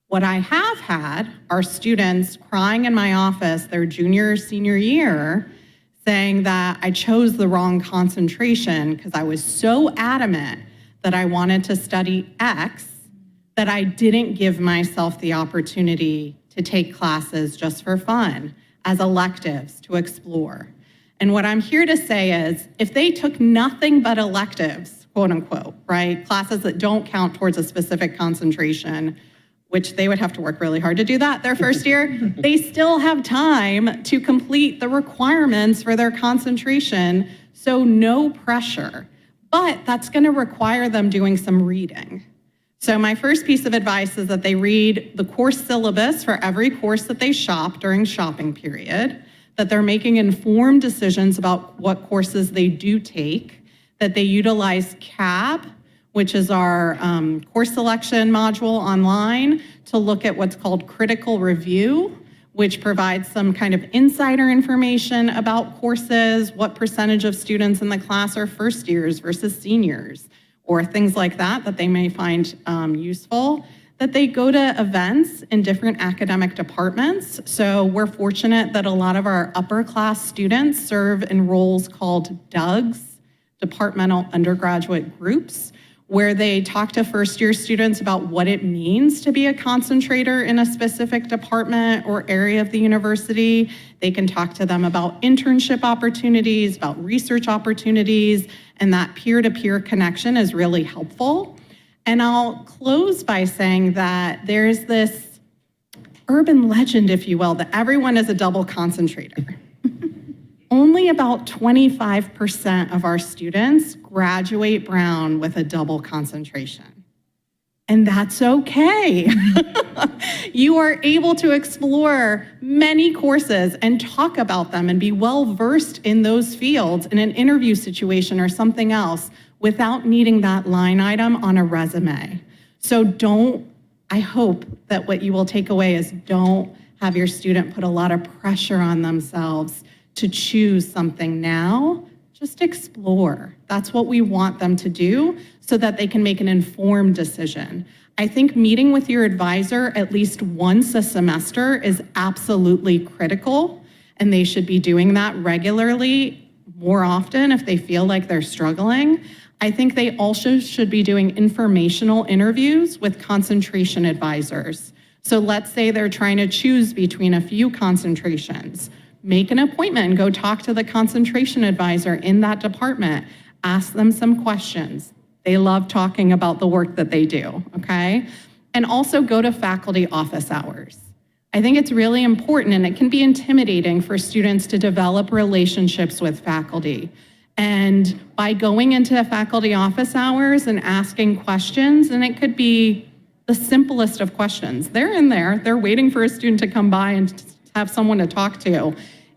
[SPEAKER 9] What I have had are students crying in my office their junior or senior year saying that I chose the wrong concentration because I was so adamant that I wanted to study X that I didn't give myself the opportunity to take classes just for fun as electives to explore. And what I'm here to say is if they took nothing but electives, quote unquote, right, classes that don't count towards a specific concentration, which they would have to work really hard to do that their first year, they still have time to complete the requirements for their concentration, so no pressure. But that's gonna require them doing some reading. So my first piece of advice is that they read the course syllabus for every course that they shop during shopping period, that they're making informed decisions about what courses they do take, that they utilize CAB, which is our course selection module online, to look at what's called critical review, which provides some kind of insider information about courses, what percentage of students in the class are first years versus seniors, or things like that that they may find useful, that they go to events in different academic departments. So we're fortunate that a lot of our upper class students serve in roles called DUGs, Departmental Undergraduate Groups, where they talk to first-year students about what it means to be a concentrator in a specific department or area of the university. They can talk to them about internship opportunities, about research opportunities, and that peer-to-peer connection is really helpful. And I'll close by saying that there's this urban legend, if you will, that everyone is a double concentrator. Only about 25% of our students graduate Brown with a double concentration. And that's okay. You are able to explore many courses and talk about them and be well-versed in those fields in an interview situation or something else without needing that line item on a resume. So I hope that what you will take away is don't have your student put a lot of pressure on themselves to choose something now. Just explore. That's what we want them to do so that they can make an informed decision. I think meeting with your advisor at least once a semester is absolutely critical, and they should be doing that regularly, more often if they feel like they're struggling. I think they also should be doing informational interviews with concentration advisors. So let's say they're trying to choose between a few concentrations. Make an appointment and go talk to the concentration advisor in that department. Ask them some questions. They love talking about the work that they do, okay? And also go to faculty office hours. I think it's really important, and it can be intimidating for students to develop relationships with faculty. And by going into faculty office hours and asking questions, and it could be the simplest of questions. They're in there, they're waiting for a student to come by and have someone to talk to.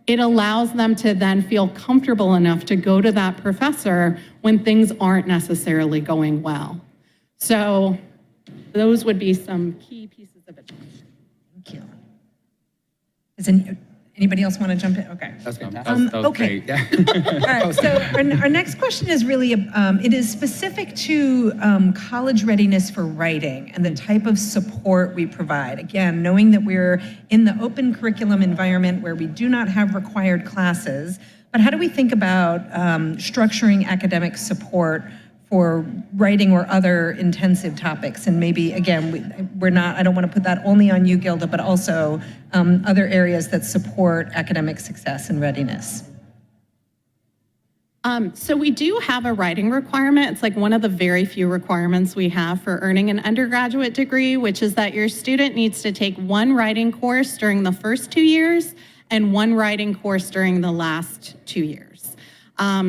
[SPEAKER 9] It allows them to then feel comfortable enough to go to that professor when things aren't necessarily going well. So those would be some key pieces of advice.
[SPEAKER 8] Thank you. Does anybody else want to jump in? Okay.
[SPEAKER 7] That's fantastic. That was
[SPEAKER 8] okay.
[SPEAKER 7] great.
[SPEAKER 8] All right, so our next question is really, it is specific to college readiness for writing and the type of support we provide. Again, knowing that we're in the open curriculum environment where we do not have required classes, but how do we think about structuring academic support for writing or other intensive topics? And maybe, again, I don't want to put that only on you, Gilda, but also other areas that support academic success and readiness.
[SPEAKER 9] So we do have a writing requirement. It's like one of the very few requirements we have for earning an undergraduate degree, which is that your student needs to take one writing course during the first 2 years and one writing course during the last 2 years.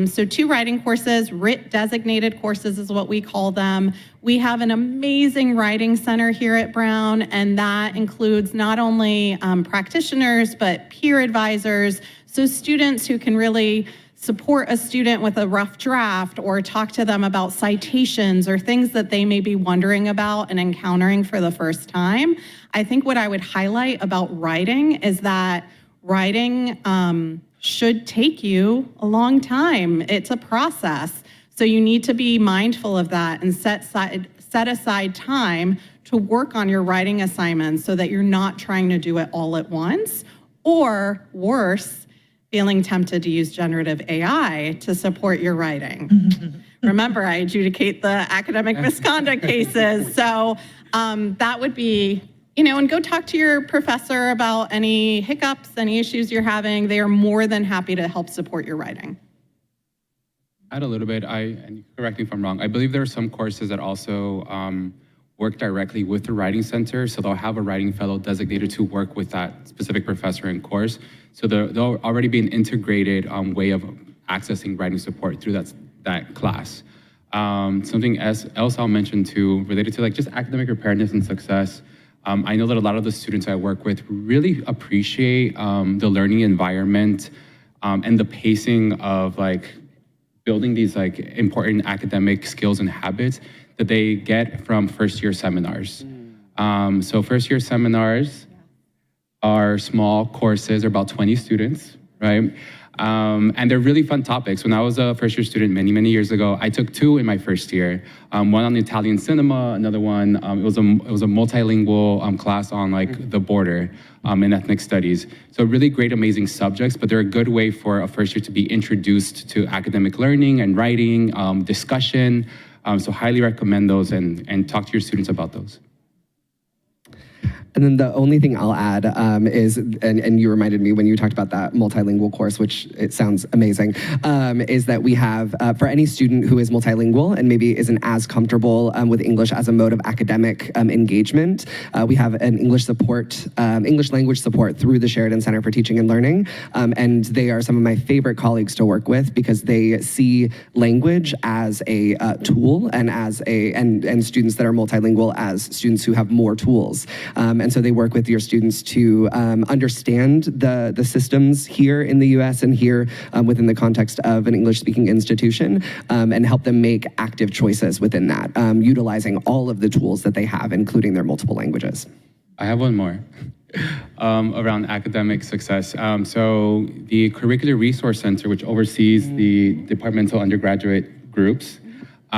[SPEAKER 9] So 2 writing courses, WRIT designated courses is what we call them. We have an amazing writing center here at Brown, and that includes not only practitioners, but peer advisors. So students who can really support a student with a rough draft or talk to them about citations or things that they may be wondering about and encountering for the first time. I think what I would highlight about writing is that writing should take you a long time. It's a process. So you need to be mindful of that and set aside time to work on your writing assignments so that you're not trying to do it all at once, or worse, feeling tempted to use generative AI to support your writing. Remember, I adjudicate the academic misconduct cases. So that would be, and go talk to your professor about any hiccups, any issues you're having. They are more than happy to help support your writing.
[SPEAKER 7] Add a little bit, and correct me if I'm wrong, I believe there are some courses that also work directly with the writing center. So they'll have a writing fellow designated to work with that specific professor in course. So there'll already be an integrated way of accessing writing support through that class. Something else I'll mention too, related to just academic preparedness and success. I know that a lot of the students I work with really appreciate the learning environment and the pacing of building these important academic skills and habits that they get from first-year seminars. So first-year seminars are small courses, about 20 students, right? And they're really fun topics. When I was a first-year student many years ago, I took 2 in my first year. One on Italian cinema, another one, it was a multilingual class on the border in ethnic studies. So really great, amazing subjects, but they're a good way for a first year to be introduced to academic learning and writing, discussion. So highly recommend those and talk to your students about those.
[SPEAKER 10] And then the only thing I'll add is, and you reminded me when you talked about that multilingual course, which it sounds amazing, is that we have, for any student who is multilingual and maybe isn't as comfortable with English as a mode of academic engagement, we have an English language support through the Sheridan Center for Teaching and Learning. And they are some of my favorite colleagues to work with because they see language as a tool and as and students that are multilingual as students who have more tools. And so they work with your students to understand the systems here in the US and here within the context of an English-speaking institution, and help them make active choices within that, utilizing all of the tools that they have, including their multiple languages.
[SPEAKER 7] I have one more around academic success. So the Curricular Resource Center, which oversees the departmental undergraduate groups, they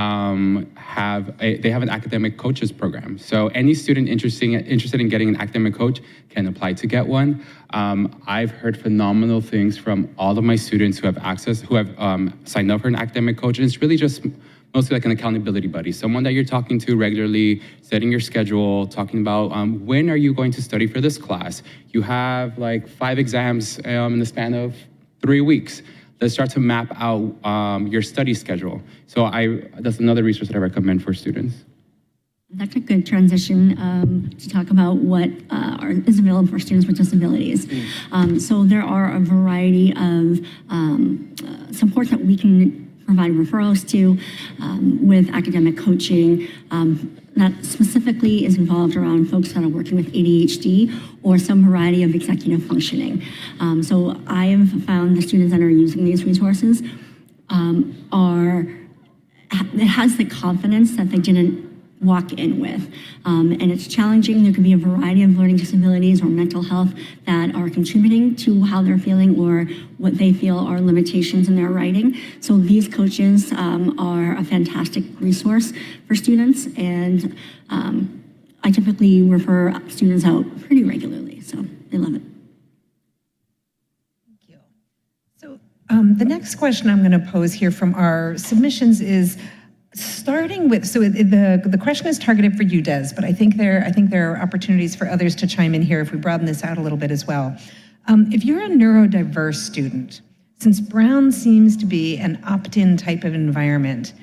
[SPEAKER 7] have an academic coaches program. So any student interested in getting an academic coach can apply to get one. I've heard phenomenal things from all of my students who have signed up for an academic coach, and it's really just mostly like an accountability buddy, someone that you're talking to regularly, setting your schedule, talking about when are you going to study for this class? You have like 5 exams in the span of 3 weeks. Let's start to map out your study schedule. So that's another resource that I recommend for students.
[SPEAKER 11] That's a good transition to talk about what is available for students with disabilities. So there are a variety of supports that we can provide referrals to with academic coaching that specifically is involved around folks that are working with ADHD or some variety of executive functioning. So I have found the students that are using these resources it has the confidence that they didn't walk in with. And it's challenging. There could be a variety of learning disabilities or mental health that are contributing to how they're feeling or what they feel are limitations in their writing. So these coaches are a fantastic resource for students, and I typically refer students out pretty regularly, so they love it.
[SPEAKER 8] Thank you. So the next question I'm going to pose here from our submissions is, starting with, so the question is targeted for you, Des, but I think there are opportunities for others to chime in here if we broaden this out a little bit as well. If you're a neurodiverse student, since Brown seems to be an opt-in type of environment,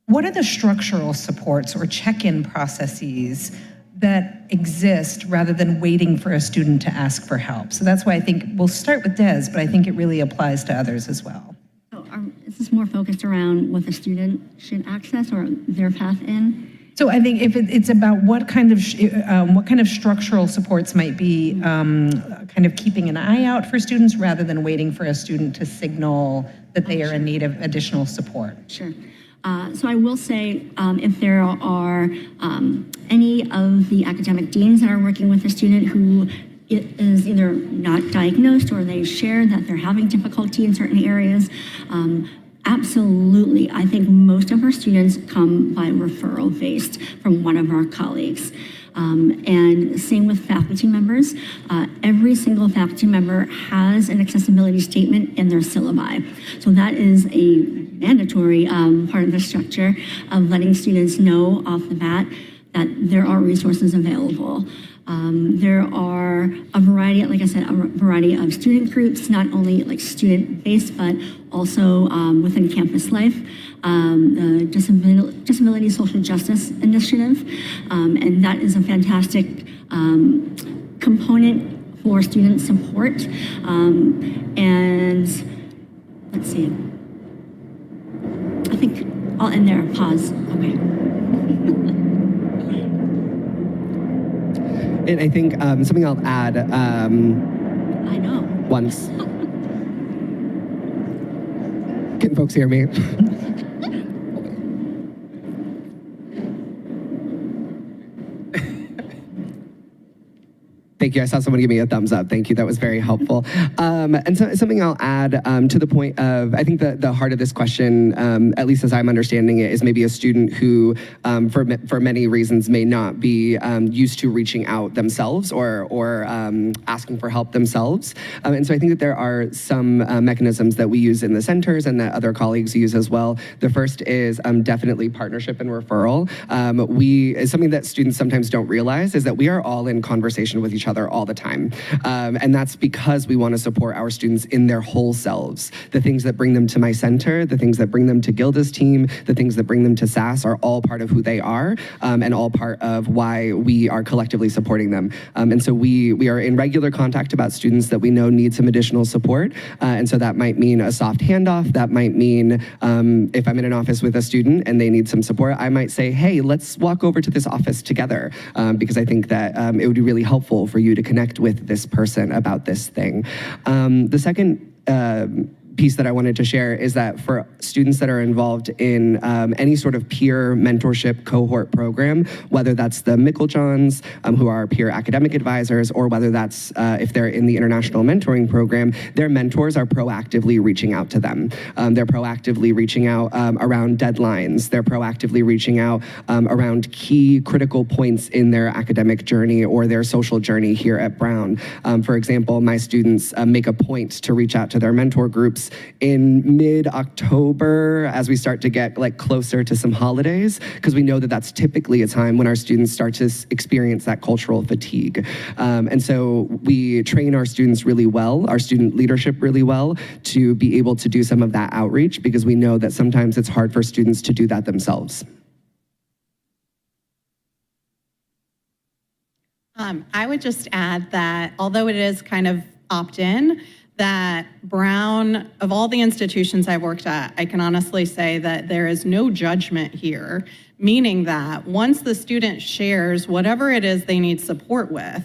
[SPEAKER 8] what are the structural supports or check-in processes that exist rather than waiting for a student to ask for help? So that's why I think we'll start with Des, but I think it really applies to others as well.
[SPEAKER 11] Is this more focused around what the student should access or their path in?
[SPEAKER 8] So I think if it's about what kind of structural supports might be kind of keeping an eye out for students rather than waiting for a student to signal that they are in need of additional support.
[SPEAKER 11] Sure. So I will say if there are any of the academic deans that are working with a student who is either not diagnosed or they share that they're having difficulty in certain areas, absolutely. I think most of our students come by referral based from one of our colleagues. And same with faculty members. Every single faculty member has an accessibility statement in their syllabi. So that is a mandatory part of the structure of letting students know off the bat that there are resources available. There are a variety, like I said, a variety of student groups, not only like student-based, but also within campus life, the Disability Social Justice Initiative, and that is a fantastic component for student support. And let's see, I think I'll end there, pause, okay.
[SPEAKER 10] And I think something I'll add.
[SPEAKER 11] I know.
[SPEAKER 10] Once. Can folks hear me? Thank you. I saw someone give me a thumbs up. Thank you. That was very helpful. And so something I'll add to the point of, I think the heart of this question, at least as I'm understanding it, is maybe a student who, for many reasons, may not be used to reaching out themselves or asking for help themselves. And so I think that there are some mechanisms that we use in the centers and that other colleagues use as well. The first is definitely partnership and referral. Something that students sometimes don't realize is that we are all in conversation with each other together all the time. And that's because we want to support our students in their whole selves. The things that bring them to my center, the things that bring them to Gilda's team, the things that bring them to SAS are all part of who they are, and all part of why we are collectively supporting them. And so we are in regular contact about students that we know need some additional support. And so that might mean a soft handoff. That might mean if I'm in an office with a student and they need some support, I might say, hey, let's walk over to this office together, because I think that it would be really helpful for you to connect with this person about this thing. The second piece that I wanted to share is that for students that are involved in any sort of peer mentorship cohort program, whether that's the Mickeljohns, who are peer academic advisors, or whether that's if they're in the international mentoring program, their mentors are proactively reaching out to them. They're proactively reaching out around deadlines. They're proactively reaching out around key critical points in their academic journey or their social journey here at Brown. For example, my students make a point to reach out to their mentor groups in mid-October as we start to get closer to some holidays, because we know that that's typically a time when our students start to experience that cultural fatigue. And so we train our students really well, our student leadership really well, to be able to do some of that outreach, because we know that sometimes it's hard for students to do that themselves.
[SPEAKER 9] I would just add that although it is kind of opt-in, that Brown, of all the institutions I've worked at, I can honestly say that there is no judgment here, meaning that once the student shares whatever it is they need support with,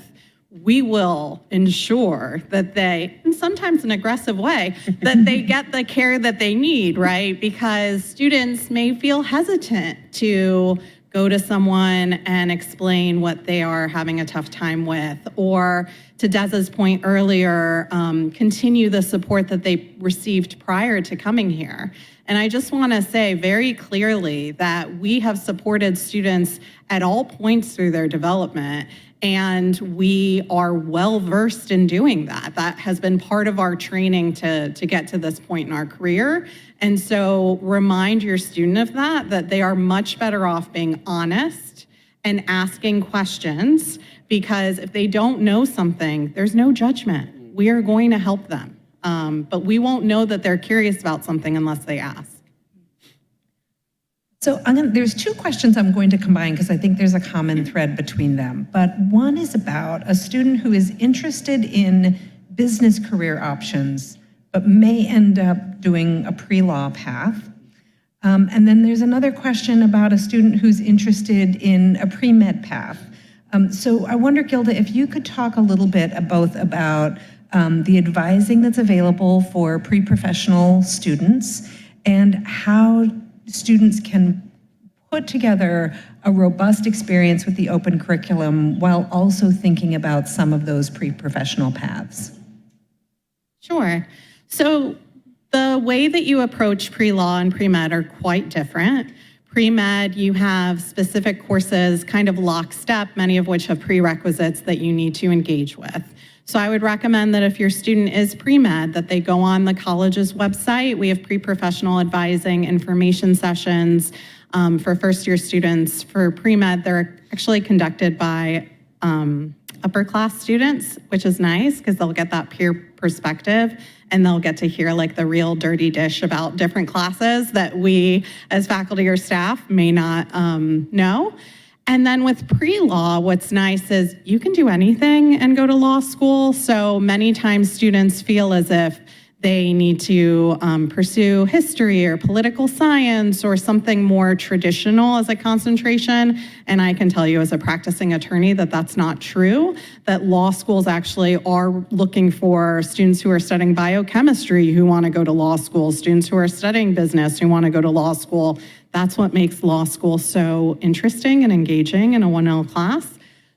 [SPEAKER 9] we will ensure that they, in sometimes an aggressive way, that they get the care that they need, right? Because students may feel hesitant to go to someone and explain what they are having a tough time with, or to Dez's point earlier, continue the support that they received prior to coming here. And I just want to say very clearly that we have supported students at all points through their development, and we are well versed in doing that. That has been part of our training to get to this point in our career. And so remind your student of that they are much better off being honest and asking questions, because if they don't know something, there's no judgment. We are going to help them. But we won't know that they're curious about something unless they ask.
[SPEAKER 8] So there's two questions I'm going to combine because I think there's a common thread between them. But one is about a student who is interested in business career options, but may end up doing a pre-law path. And then there's another question about a student who's interested in a pre-med path. So I wonder, Gilda, if you could talk a little bit both about the advising that's available for pre-professional students and how students can put together a robust experience with the open curriculum while also thinking about some of those pre-professional paths.
[SPEAKER 9] Sure. So the way that you approach pre-law and pre-med are quite different. Pre-med, you have specific courses kind of lockstep, many of which have prerequisites that you need to engage with. So I would recommend that if your student is pre-med, that they go on the college's website. We have pre-professional advising information sessions for first-year students. For pre-med, they're actually conducted by upper class students, which is nice because they'll get that peer perspective and they'll get to hear the real dirty dish about different classes that we as faculty or staff may not know. And then with pre-law, what's nice is you can do anything and go to law school. So many times students feel as if they need to pursue history or political science or something more traditional as a concentration. And I can tell you as a practicing attorney that that's not true, that law schools actually are looking for students who are studying biochemistry who want to go to law school, students who are studying business who want to go to law school. That's what makes law school so interesting and engaging in a 1L class.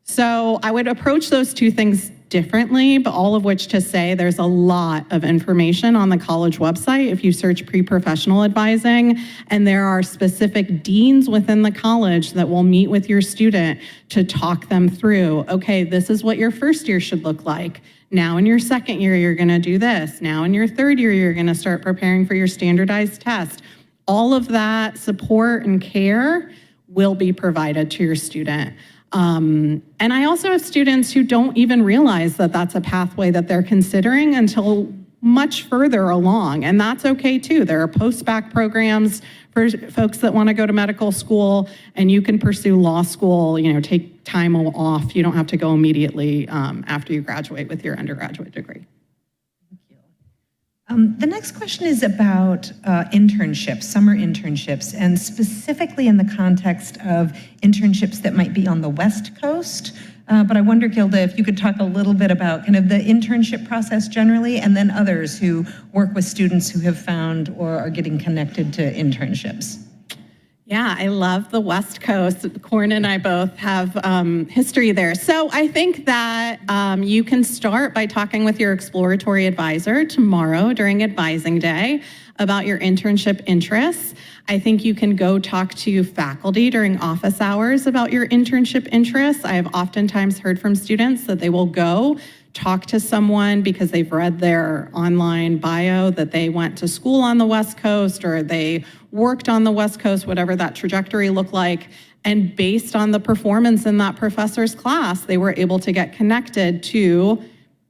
[SPEAKER 9] So I would approach those two things differently, but all of which to say there's a lot of information on the college website if you search pre-professional advising, and there are specific deans within the college that will meet with your student to talk them through, okay, this is what your first year should look like. Now in your second year, you're gonna do this. Now in your third year, you're gonna start preparing for your standardized test. All of that support and care will be provided to your student. And I also have students who don't even realize that that's a pathway that they're considering until much further along, and that's okay too. There are post-bac programs for folks that want to go to medical school, and you can pursue law school, take time off. You don't have to go immediately after you graduate with your undergraduate degree.
[SPEAKER 8] The next question is about internships, summer internships, and specifically in the context of internships that might be on the West Coast. But I wonder, Gilda, if you could talk a little bit about kind of the internship process generally, and then others who work with students who have found or are getting connected to internships.
[SPEAKER 9] Yeah, I love the West Coast. Corn and I both have history there. So I think that you can start by talking with your exploratory advisor tomorrow during advising day about your internship interests. I think you can go talk to faculty during office hours about your internship interests. I have oftentimes heard from students that they will go talk to someone because they've read their online bio that they went to school on the West Coast or they worked on the West Coast, whatever that trajectory looked like. And based on the performance in that professor's class, they were able to get connected to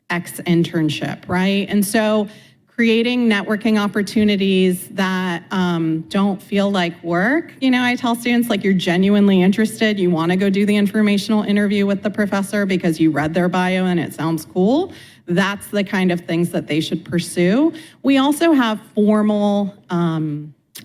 [SPEAKER 9] X internship, right? And so creating networking opportunities that don't feel like work. I tell students, like, you're genuinely interested. You want to go do the informational interview with the professor because you read their bio and it sounds cool. That's the kind of things that they should pursue. We also have formal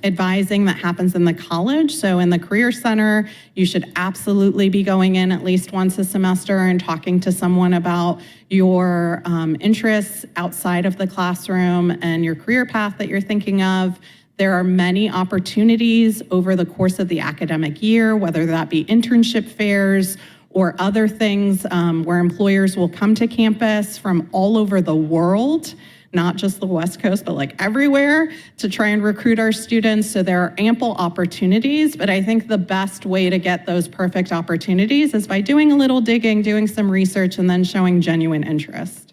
[SPEAKER 9] advising that happens in the college. So in the Career Center, you should absolutely be going in at least once a semester and talking to someone about your interests outside of the classroom and your career path that you're thinking of. There are many opportunities over the course of the academic year, whether that be internship fairs or other things where employers will come to campus from all over the world, not just the West Coast, but like everywhere, to try and recruit our students. So there are ample opportunities, but I think the best way to get those perfect opportunities is by doing a little digging, doing some research, and then showing genuine interest.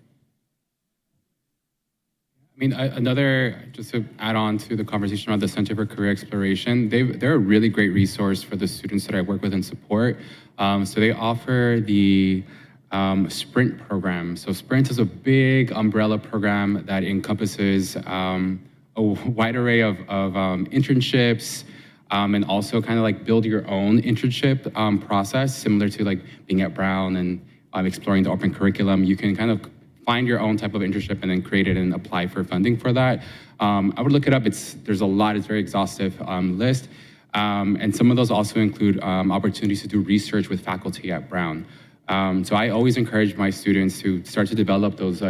[SPEAKER 7] Just to add on to the conversation about the Center for Career Exploration, they're a really great resource for the students that I work with and support. So they offer the Sprint program. So Sprint is a big umbrella program that encompasses a wide array of internships and also kind of like build your own internship process, similar to like being at Brown and exploring the open curriculum. You can kind of find your own type of internship and then create it and apply for funding for that. I would look it up. There's a lot. It's a very exhaustive list. And some of those also include opportunities to do research with faculty at Brown. So I always encourage my students to start to develop those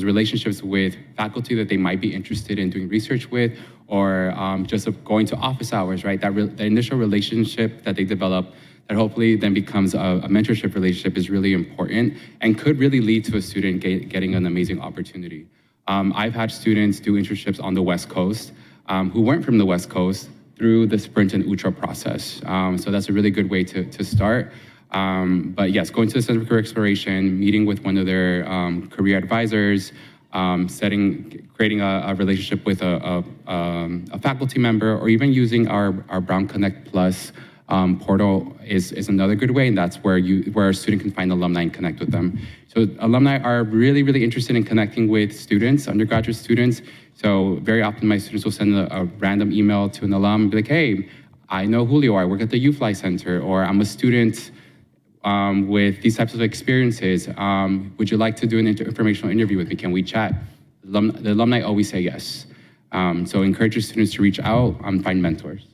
[SPEAKER 7] relationships with faculty that they might be interested in doing research with, or just going to office hours, right? The initial relationship that they develop that hopefully then becomes a mentorship relationship is really important and could really lead to a student getting an amazing opportunity. I've had students do internships on the West Coast who weren't from the West Coast through the Sprint and UTRA process. So that's a really good way to start. But yes, going to the Center for Career Exploration, meeting with one of their career advisors, creating a relationship with a faculty member, or even using our Brown Connect Plus portal is another good way, and that's where a student can find alumni and connect with them. So alumni are really, really interested in connecting with students, undergraduate students. So very often my students will send a random email to an alum and be like, hey, I know Julio, I work at the UFly Center, or I'm a student with these types of experiences. Would you like to do an informational interview with me? Can we chat? The alumni always say yes. So encourage your students to reach out and find mentors.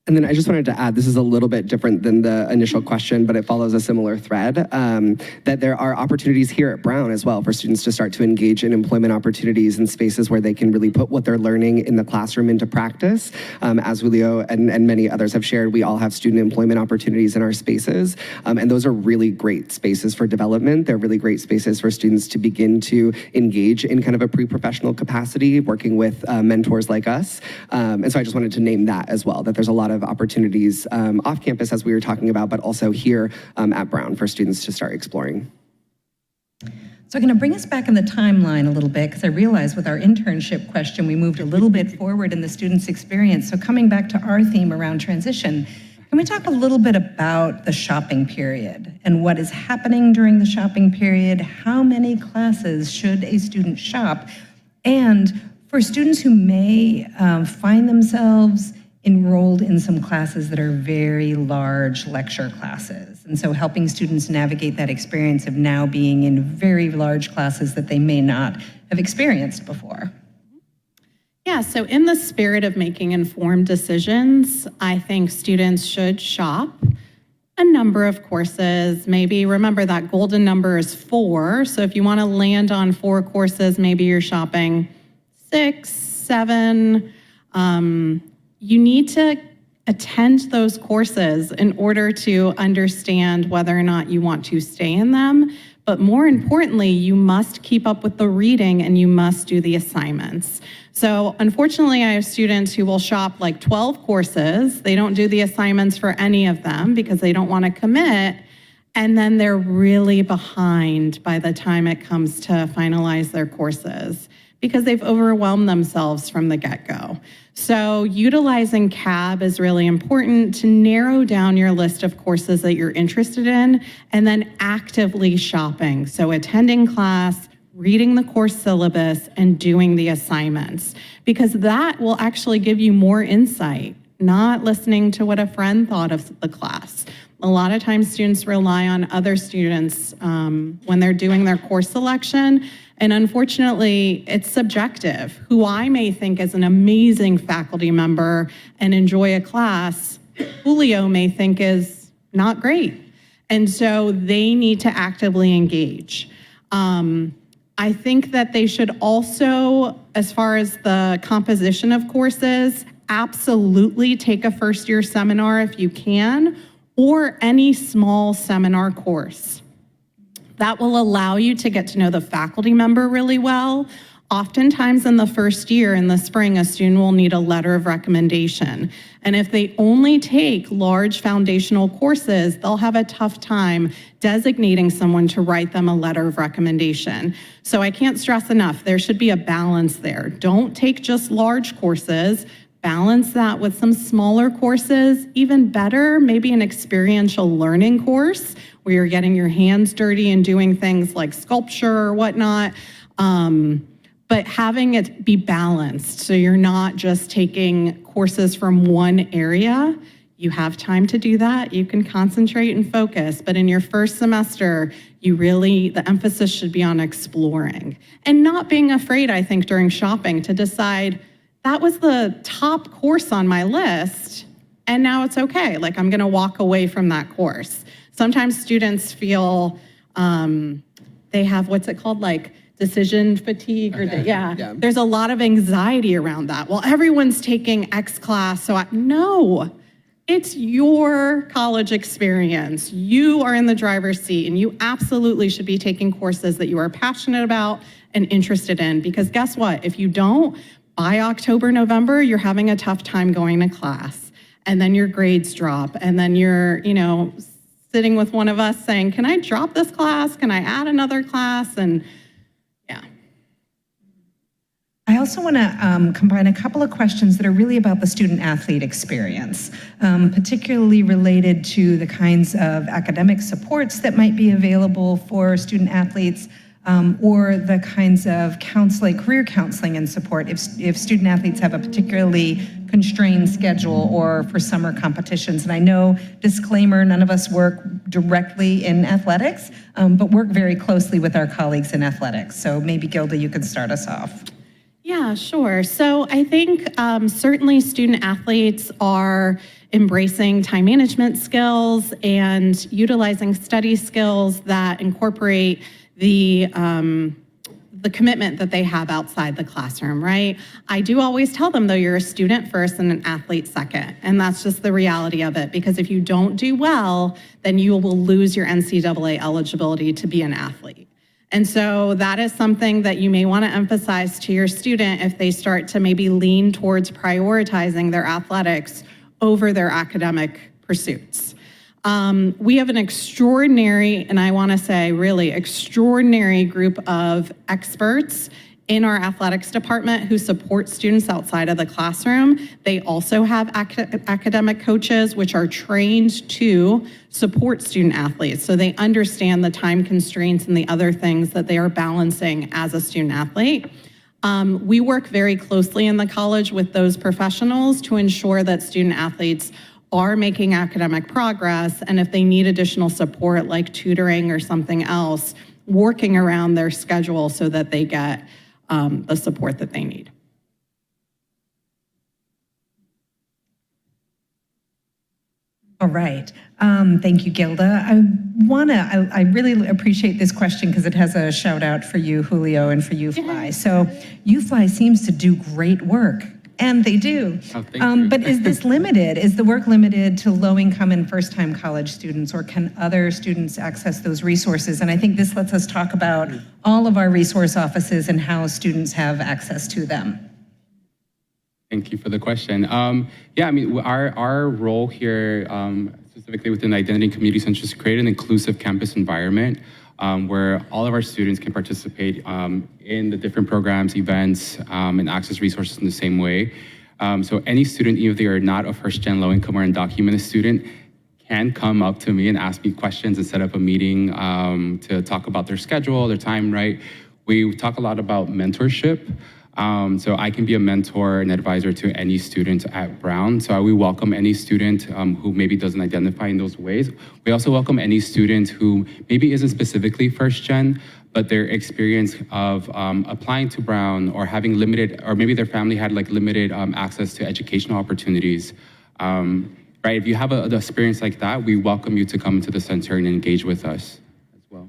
[SPEAKER 10] And then I just wanted to add, this is a little bit different than the initial question, but it follows a similar thread, that there are opportunities here at Brown as well for students to start to engage in employment opportunities in spaces where they can really put what they're learning in the classroom into practice. As Julio and many others have shared, we all have student employment opportunities in our spaces, and those are really great spaces for development. They're really great spaces for students to begin to engage in kind of a pre-professional capacity, working with mentors like us. And so I just wanted to name that as well, that there's a lot of opportunities off campus, as we were talking about, but also here at Brown for students to start exploring.
[SPEAKER 8] So I'm going to bring us back in the timeline a little bit, because I realize with our internship question, we moved a little bit forward in the student's experience. So coming back to our theme around transition, can Can we talk a little bit about the shopping period and what is happening during the shopping period? How many classes should a student shop? And for students who may find themselves enrolled in some classes that are very large lecture classes. And so helping students navigate that experience of now being in very large classes that they may not have experienced before.
[SPEAKER 9] Yeah, so in the spirit of making informed decisions, I think students should shop a number of courses. Maybe remember that golden number is 4. So if you want to land on 4 courses, maybe you're shopping 6, 7. You need to attend those courses in order to understand whether or not you want to stay in them. But more importantly, you must keep up with the reading and you must do the assignments. So unfortunately, I have students who will shop like 12 courses. They don't do the assignments for any of them because they don't want to commit. And then they're really behind by the time it comes to finalize their courses because they've overwhelmed themselves from the get-go. So utilizing CAB is really important to narrow down your list of courses that you're interested in and then actively shopping. So attending class, reading the course syllabus, and doing the assignments, because that will actually give you more insight, not listening to what a friend thought of the class. A lot of times students rely on other students when they're doing their course selection, and unfortunately, it's subjective. Who I may think is an amazing faculty member and enjoy a class, Julio may think is not great. And so they need to actively engage. I think that they should also, as far as the composition of courses, absolutely take a first-year seminar if you can, or any small seminar course. That will allow you to get to know the faculty member really well. Oftentimes in the first year, in the spring, a student will need a letter of recommendation. And if they only take large foundational courses, they'll have a tough time designating someone to write them a letter of recommendation. So I can't stress enough, there should be a balance there. Don't take just large courses. Balance that with some smaller courses. Even better, maybe an experiential learning course where you're getting your hands dirty and doing things like sculpture or whatnot. But having it be balanced, so you're not just taking courses from one area. You have time to do that. You can concentrate and focus. But in your first semester, the emphasis should be on exploring and not being afraid, I think, during shopping to decide, that was the top course on my list, and now it's okay. Like, I'm gonna walk away from that course. Sometimes students feel they have, what's it called, like decision fatigue, or yeah. There's a lot of anxiety around that. Well, everyone's taking X class, so no, it's your college experience. You are in the driver's seat, and you absolutely should be taking courses that you are passionate about and interested in, because guess what? If you don't, by October, November, you're having a tough time going to class, and then your grades drop, and then you're, sitting with one of us saying, can I drop this class? Can I add another class? And yeah.
[SPEAKER 8] I also want to combine a couple of questions that are really about the student-athlete experience, particularly related to the kinds of academic supports that might be available for student-athletes, or the kinds of counseling, career counseling and support if student-athletes have a particularly constrained schedule or for summer competitions. And I know, disclaimer, none of us work directly in athletics, but work very closely with our colleagues in athletics. So maybe, Gilda, you can start us off.
[SPEAKER 9] Yeah, sure. So I think certainly student athletes are embracing time management skills and utilizing study skills that incorporate the commitment that they have outside the classroom, right? I do always tell them, though, you're a student first and an athlete second. And that's just the reality of it, because if you don't do well, then you will lose your NCAA eligibility to be an athlete. And so that is something that you may want to emphasize to your student if they start to maybe lean towards prioritizing their athletics over their academic pursuits. We have an extraordinary, and I want to say really extraordinary, group of experts in our athletics department who support students outside of the classroom. They also have academic coaches which are trained to support student athletes. So they understand the time constraints and the other things that they are balancing as a student athlete. We work very closely in the college with those professionals to ensure that student athletes are making academic progress, and if they need additional support like tutoring or something else, working around their schedule so that they get the support that they need.
[SPEAKER 8] All right. Thank you, Gilda. I really appreciate this question because it has a shout out for you, Julio, and for UFly. So UFly seems to do great work, and they do.
[SPEAKER 7] Oh, thank you.
[SPEAKER 8] But is this limited? Is the work limited to low-income and first-time college students, or can other students access those resources? And I think this lets us talk about all of our resource offices and how students have access to them.
[SPEAKER 7] Thank you for the question. Yeah, I mean, our role here, specifically within the Identity and Community Center, is to create an inclusive campus environment where all of our students can participate in the different programs, events, and access resources in the same way. So any student, even if they are not a first-gen low-income or undocumented student, can come up to me and ask me questions and set up a meeting to talk about their schedule, their time, right? We talk a lot about mentorship. So I can be a mentor and advisor to any student at Brown. So we welcome any student who maybe doesn't identify in those ways. We also welcome any student who maybe isn't specifically first gen, but their experience of applying to Brown or having limited, or maybe their family had like limited access to educational opportunities. Right, if you have an experience like that, we welcome you to come into the center and engage with us as well.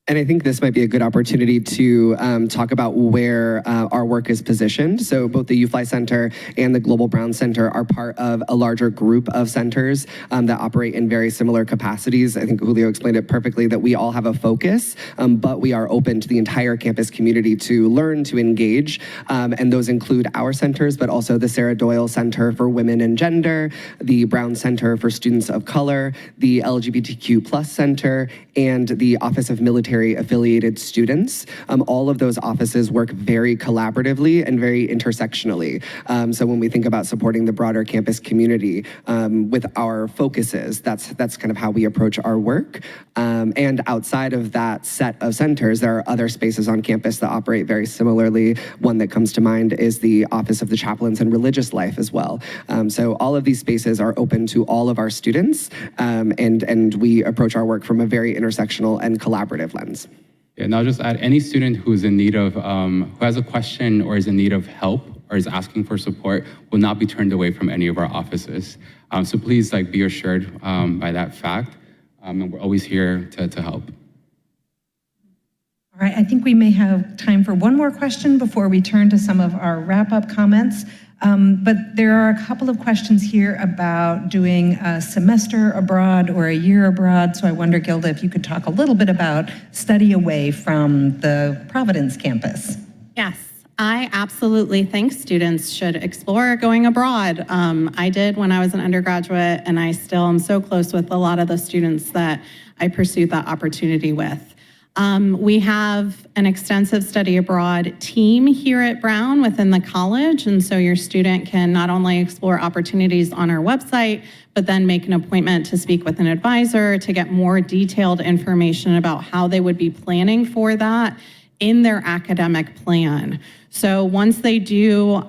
[SPEAKER 10] And I think this might be a good opportunity to talk about where our work is positioned. So both the UFly Center and the Global Brown Center are part of a larger group of centers that operate in very similar capacities. I think Julio explained it perfectly that we all have a focus, but we are open to the entire campus community to learn, to engage. And those include our centers, but also the Sarah Doyle Center for Women and Gender, the Brown Center for Students of Color, the LGBTQ+ Center, and the Office of Military Affiliated Students. All of those offices work very collaboratively and very intersectionally. So when we think about supporting the broader campus community with our focuses, that's kind of how we approach our work. And outside of that set of centers, there are other spaces on campus that operate very similarly. One that comes to mind is the Office of the Chaplains and Religious Life as well. So all of these spaces are open to all of our students, and we approach our work from a very intersectional and collaborative lens.
[SPEAKER 7] Yeah, and I'll just add, any student who's in need of, who has a question or is in need of help or is asking for support will not be turned away from any of our offices. So please be assured by that fact, and we're always here to help.
[SPEAKER 8] All right, I think we may have time for one more question before we turn to some of our wrap-up comments. But there are a couple of questions here about doing a semester abroad or a year abroad. So I wonder, Gilda, if you could talk a little bit about study away from the Providence campus.
[SPEAKER 9] Yes, I absolutely think students should explore going abroad. I did when I was an undergraduate, and I still am so close with a lot of the students that I pursued that opportunity with. We have an extensive study abroad team here at Brown within the college, and so your student can not only explore opportunities on our website, but then make an appointment to speak with an advisor to get more detailed information about how they would be planning for that in their academic plan. So once they do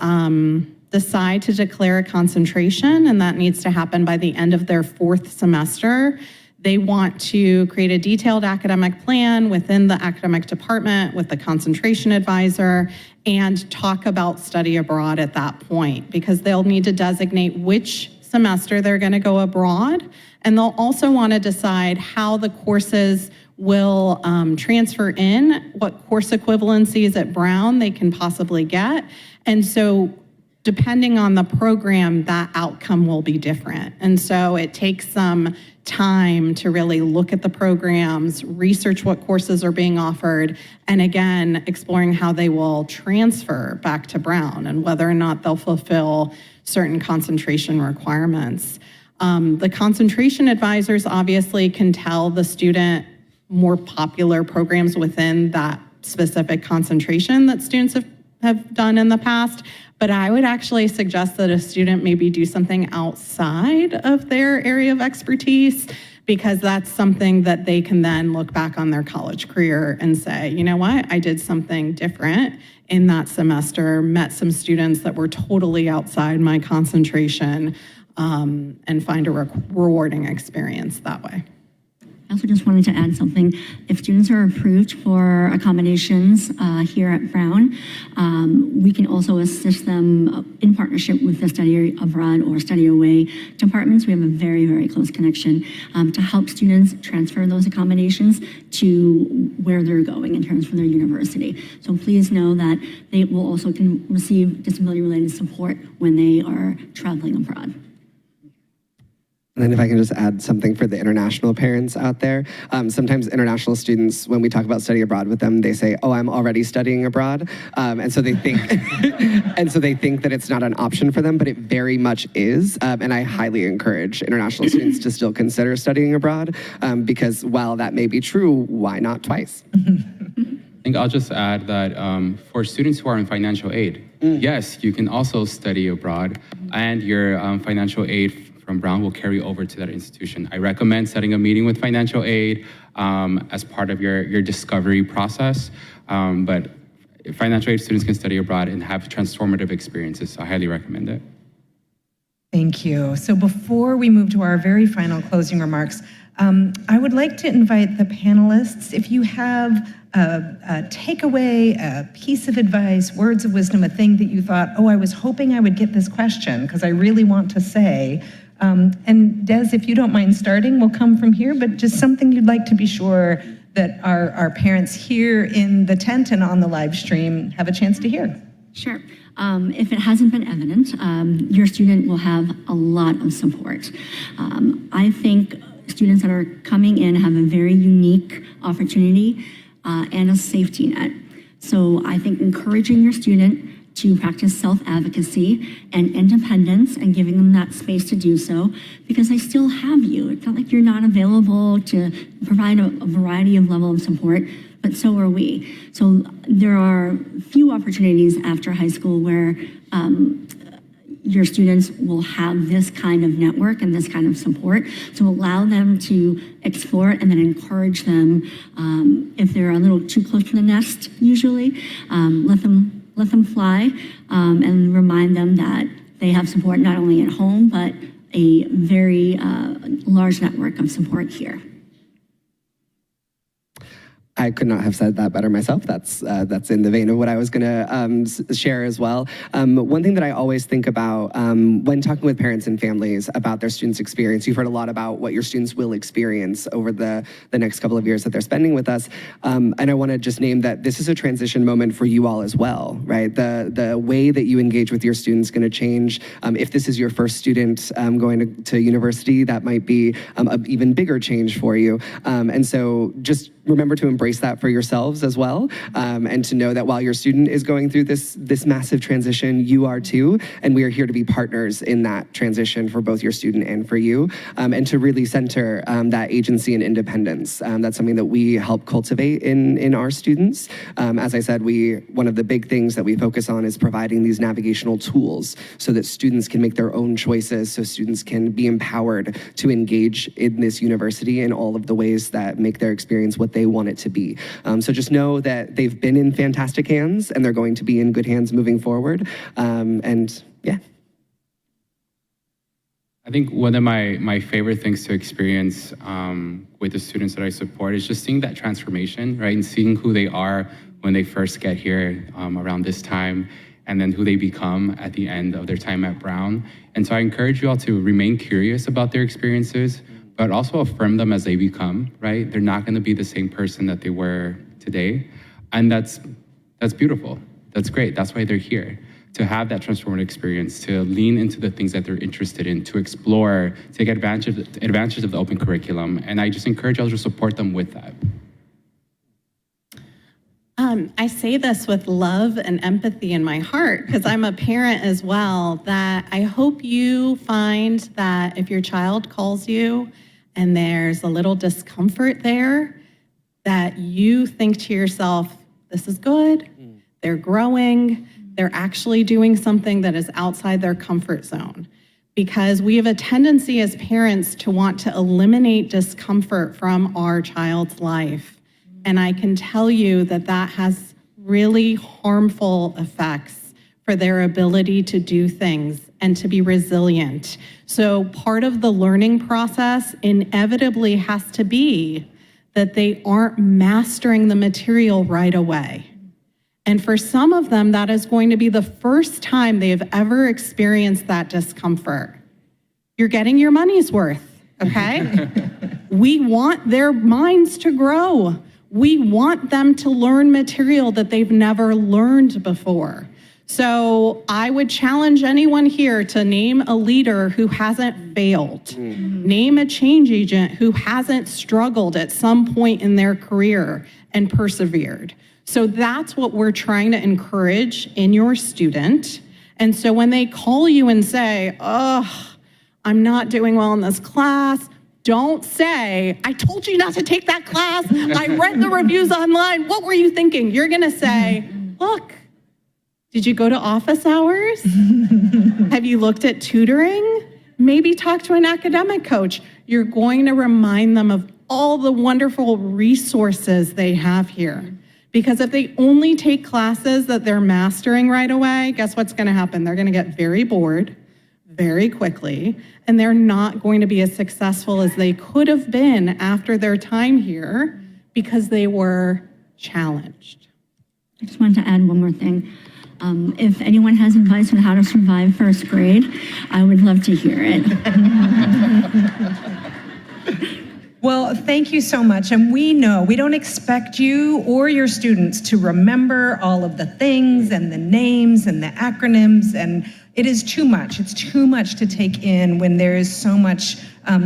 [SPEAKER 9] decide to declare a concentration, and that needs to happen by the end of their 4th semester, they want to create a detailed academic plan within the academic department with the concentration advisor and talk about study abroad at that point, because they'll need to designate which semester they're going to go abroad, and they'll also want to decide how the courses will transfer in, what course equivalencies at Brown they can possibly get. And so depending on the program, that outcome will be different. And so it takes some time to really look at the programs, research what courses are being offered, and again, exploring how they will transfer back to Brown and whether or not they'll fulfill certain concentration requirements. The concentration advisors obviously can tell the student more popular programs within that specific concentration that students have done in the past, but I would actually suggest that a student maybe do something outside of their area of expertise, because that's something that they can then look back on their college career and say, you know what, I did something different in that semester, met some students that were totally outside my concentration, and find a rewarding experience that way.
[SPEAKER 11] I also just wanted to add something. If students are approved for accommodations here at Brown, we can also assist them in partnership with the study abroad or study away departments. We have a very, very close connection to help students transfer those accommodations to where they're going in terms of their university. So please know that they will also can receive disability-related support when they are traveling abroad.
[SPEAKER 10] And then if I can just add something for the international parents out there. Sometimes international students, when we talk about study abroad with them, they say, oh, I'm already studying abroad. And so they think that it's not an option for them, but it very much is. And I highly encourage international students to still consider studying abroad, because while that may be true, why not twice?
[SPEAKER 7] I think I'll just add that for students who are in financial aid, yes, you can also study abroad, and your financial aid from Brown will carry over to that institution. I recommend setting a meeting with financial aid as part of your discovery process, but financial aid students can study abroad and have transformative experiences, so I highly recommend it.
[SPEAKER 8] Thank you. So before we move to our very final closing remarks, I would like to invite the panelists, if you have a takeaway, a piece of advice, words of wisdom, a thing that you thought, oh, I was hoping I would get this question because I really want to say. And Des, if you don't mind starting, we'll come from here, but just something you'd like to be sure that our parents here in the tent and on the live stream have a chance to hear.
[SPEAKER 11] Sure. If it hasn't been evident, your student will have a lot of support. I think students that are coming in have a very unique opportunity and a safety net. So I think encouraging your student to practice self-advocacy and independence and giving them that space to do so, because they still have you. It's not like you're not available to provide a variety of level of support, but so are we. So there are few opportunities after high school where your students will have this kind of network and this kind of support. So allow them to explore it and then encourage them. If they're a little too close to the nest, usually, let them fly, and remind them that they have support not only at home, but a very large network of support here.
[SPEAKER 10] I could not have said that better myself. That's in the vein of what I was going to share as well. One thing that I always think about when talking with parents and families about their students' experience, you've heard a lot about what your students will experience over the next couple of years that they're spending with us. And I want to just name that this is a transition moment for you all as well, right? The way that you engage with your students is going to change. If this is your first student going to university, that might be an even bigger change for you. And so just remember to embrace that for yourselves as well, and to know that while your student is going through this massive transition, you are too, and we are here to be partners in that transition for both your student and for you, and to really center that agency and independence. That's something that we help cultivate in our students. As I said, one of the big things that we focus on is providing these navigational tools so that students can make their own choices, so students can be empowered to engage in this university in all of the ways that make their experience what they want it to be. So just know that they've been in fantastic hands and they're going to be in good hands moving forward. And yeah.
[SPEAKER 7] I think one of my favorite things to experience with the students that I support is just seeing that transformation, right? And seeing who they are when they first get here around this time, and then who they become at the end of their time at Brown. And so I encourage you all to remain curious about their experiences, but also affirm them as they become, right? They're not gonna be the same person that they were today. And that's beautiful, that's great, that's why they're here. To have that transformative experience, to lean into the things that they're interested in, to explore, take advantage of the open curriculum. And I just encourage you all to support them with that.
[SPEAKER 9] I say this with love and empathy in my heart because I'm a parent as well, that I hope you find that if your child calls you and there's a little discomfort there, that you think to yourself, this is good. They're growing. They're actually doing something that is outside their comfort zone. Because we have a tendency as parents to want to eliminate discomfort from our child's life. And I can tell you that that has really harmful effects for their ability to do things and to be resilient. So part of the learning process inevitably has to be that they aren't mastering the material right away. And for some of them, that is going to be the first time they have ever experienced that discomfort. You're getting your money's worth, okay? We want their minds to grow. We want them to learn material that they've never learned before. So I would challenge anyone here to name a leader who hasn't failed. Name a change agent who hasn't struggled at some point in their career and persevered. So that's what we're trying to encourage in your student. And so when they call you and say, oh, I'm not doing well in this class, don't say, I told you not to take that class. I read the reviews online. What were you thinking? You're gonna say, look, did you go to office hours? Have you looked at tutoring? Maybe talk to an academic coach. You're going to remind them of all the wonderful resources they have here. Because if they only take classes that they're mastering right away, guess what's gonna happen? They're gonna get very bored very quickly, and they're not going to be as successful as they could have been after their time here because they were challenged.
[SPEAKER 11] I just wanted to add one more thing. If anyone has advice on how to survive first grade, I would love to hear it.
[SPEAKER 8] Well, thank you so much. And we know we don't expect you or your students to remember all of the things and the names and the acronyms, and it is too much. It's too much to take in when there is so much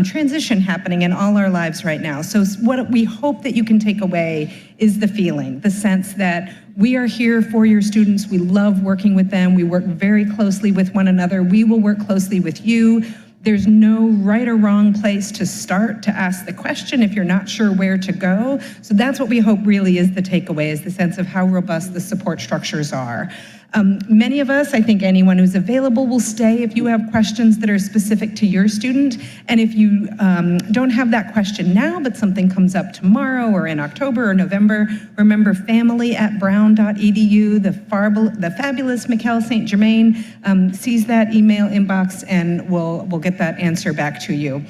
[SPEAKER 8] transition happening in all our lives right now. So what we hope that you can take away is the feeling, the sense that we are here for your students. We love working with them. We work very closely with one another. We will work closely with you. There's no right or wrong place to start to ask the question if you're not sure where to go. So that's what we hope really is the takeaway, is the sense of how robust the support structures are. Many of us, I think anyone who's available will stay if you have questions that are specific to your student. And if you don't have that question now, but something comes up tomorrow or in October or November, remember family@brown.edu. The fabulous Mikkel St. Germain sees that email inbox and we'll get that answer back to you.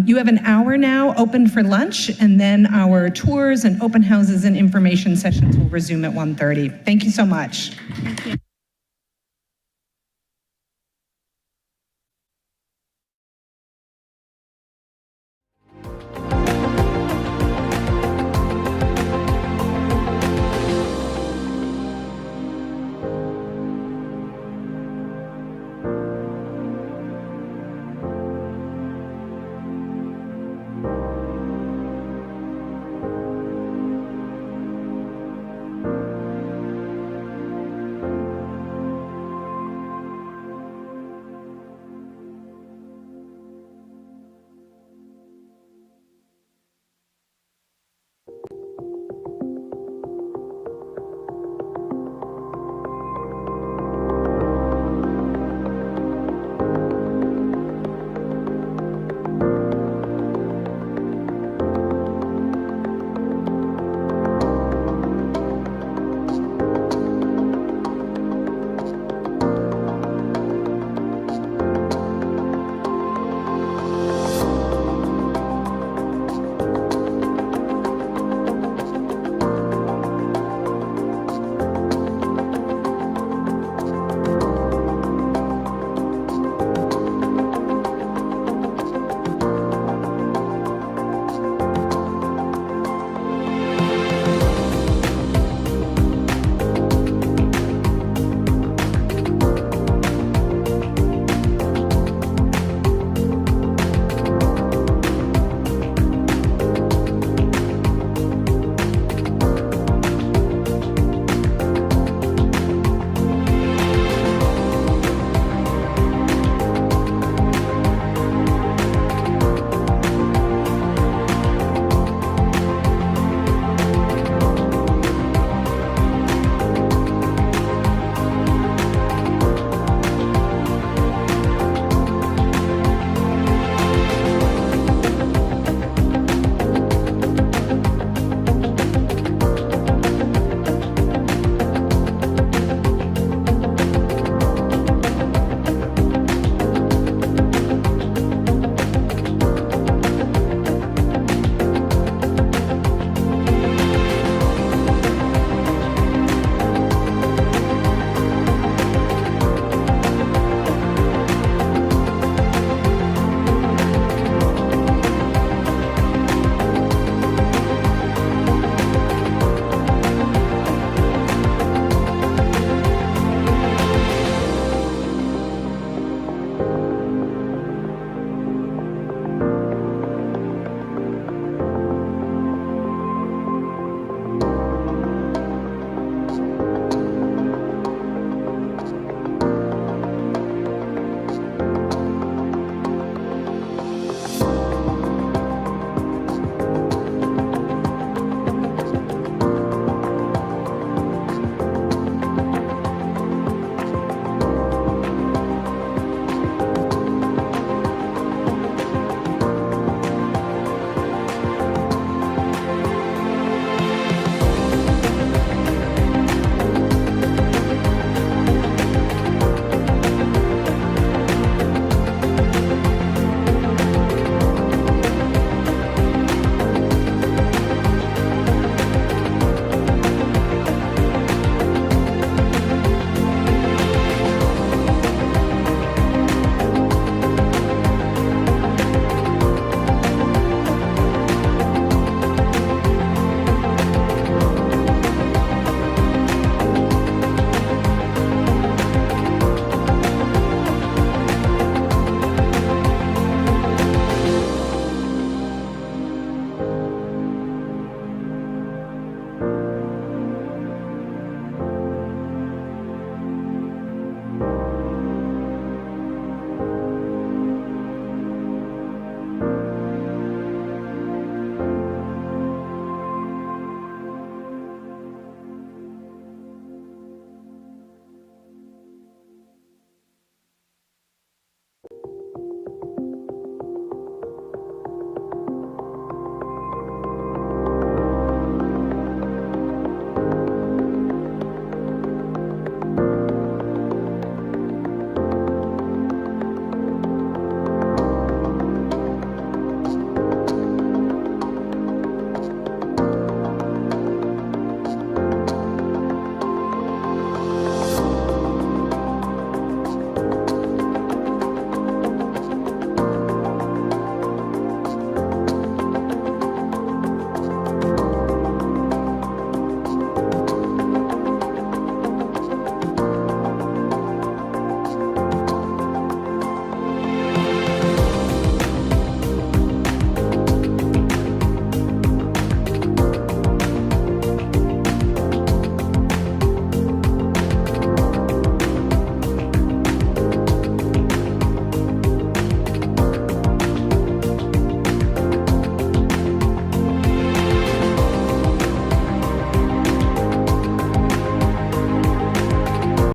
[SPEAKER 8] You have an hour now open for lunch, and then our tours and open houses and information sessions will resume at 1:30. Thank you so much.
[SPEAKER 11] Thank you.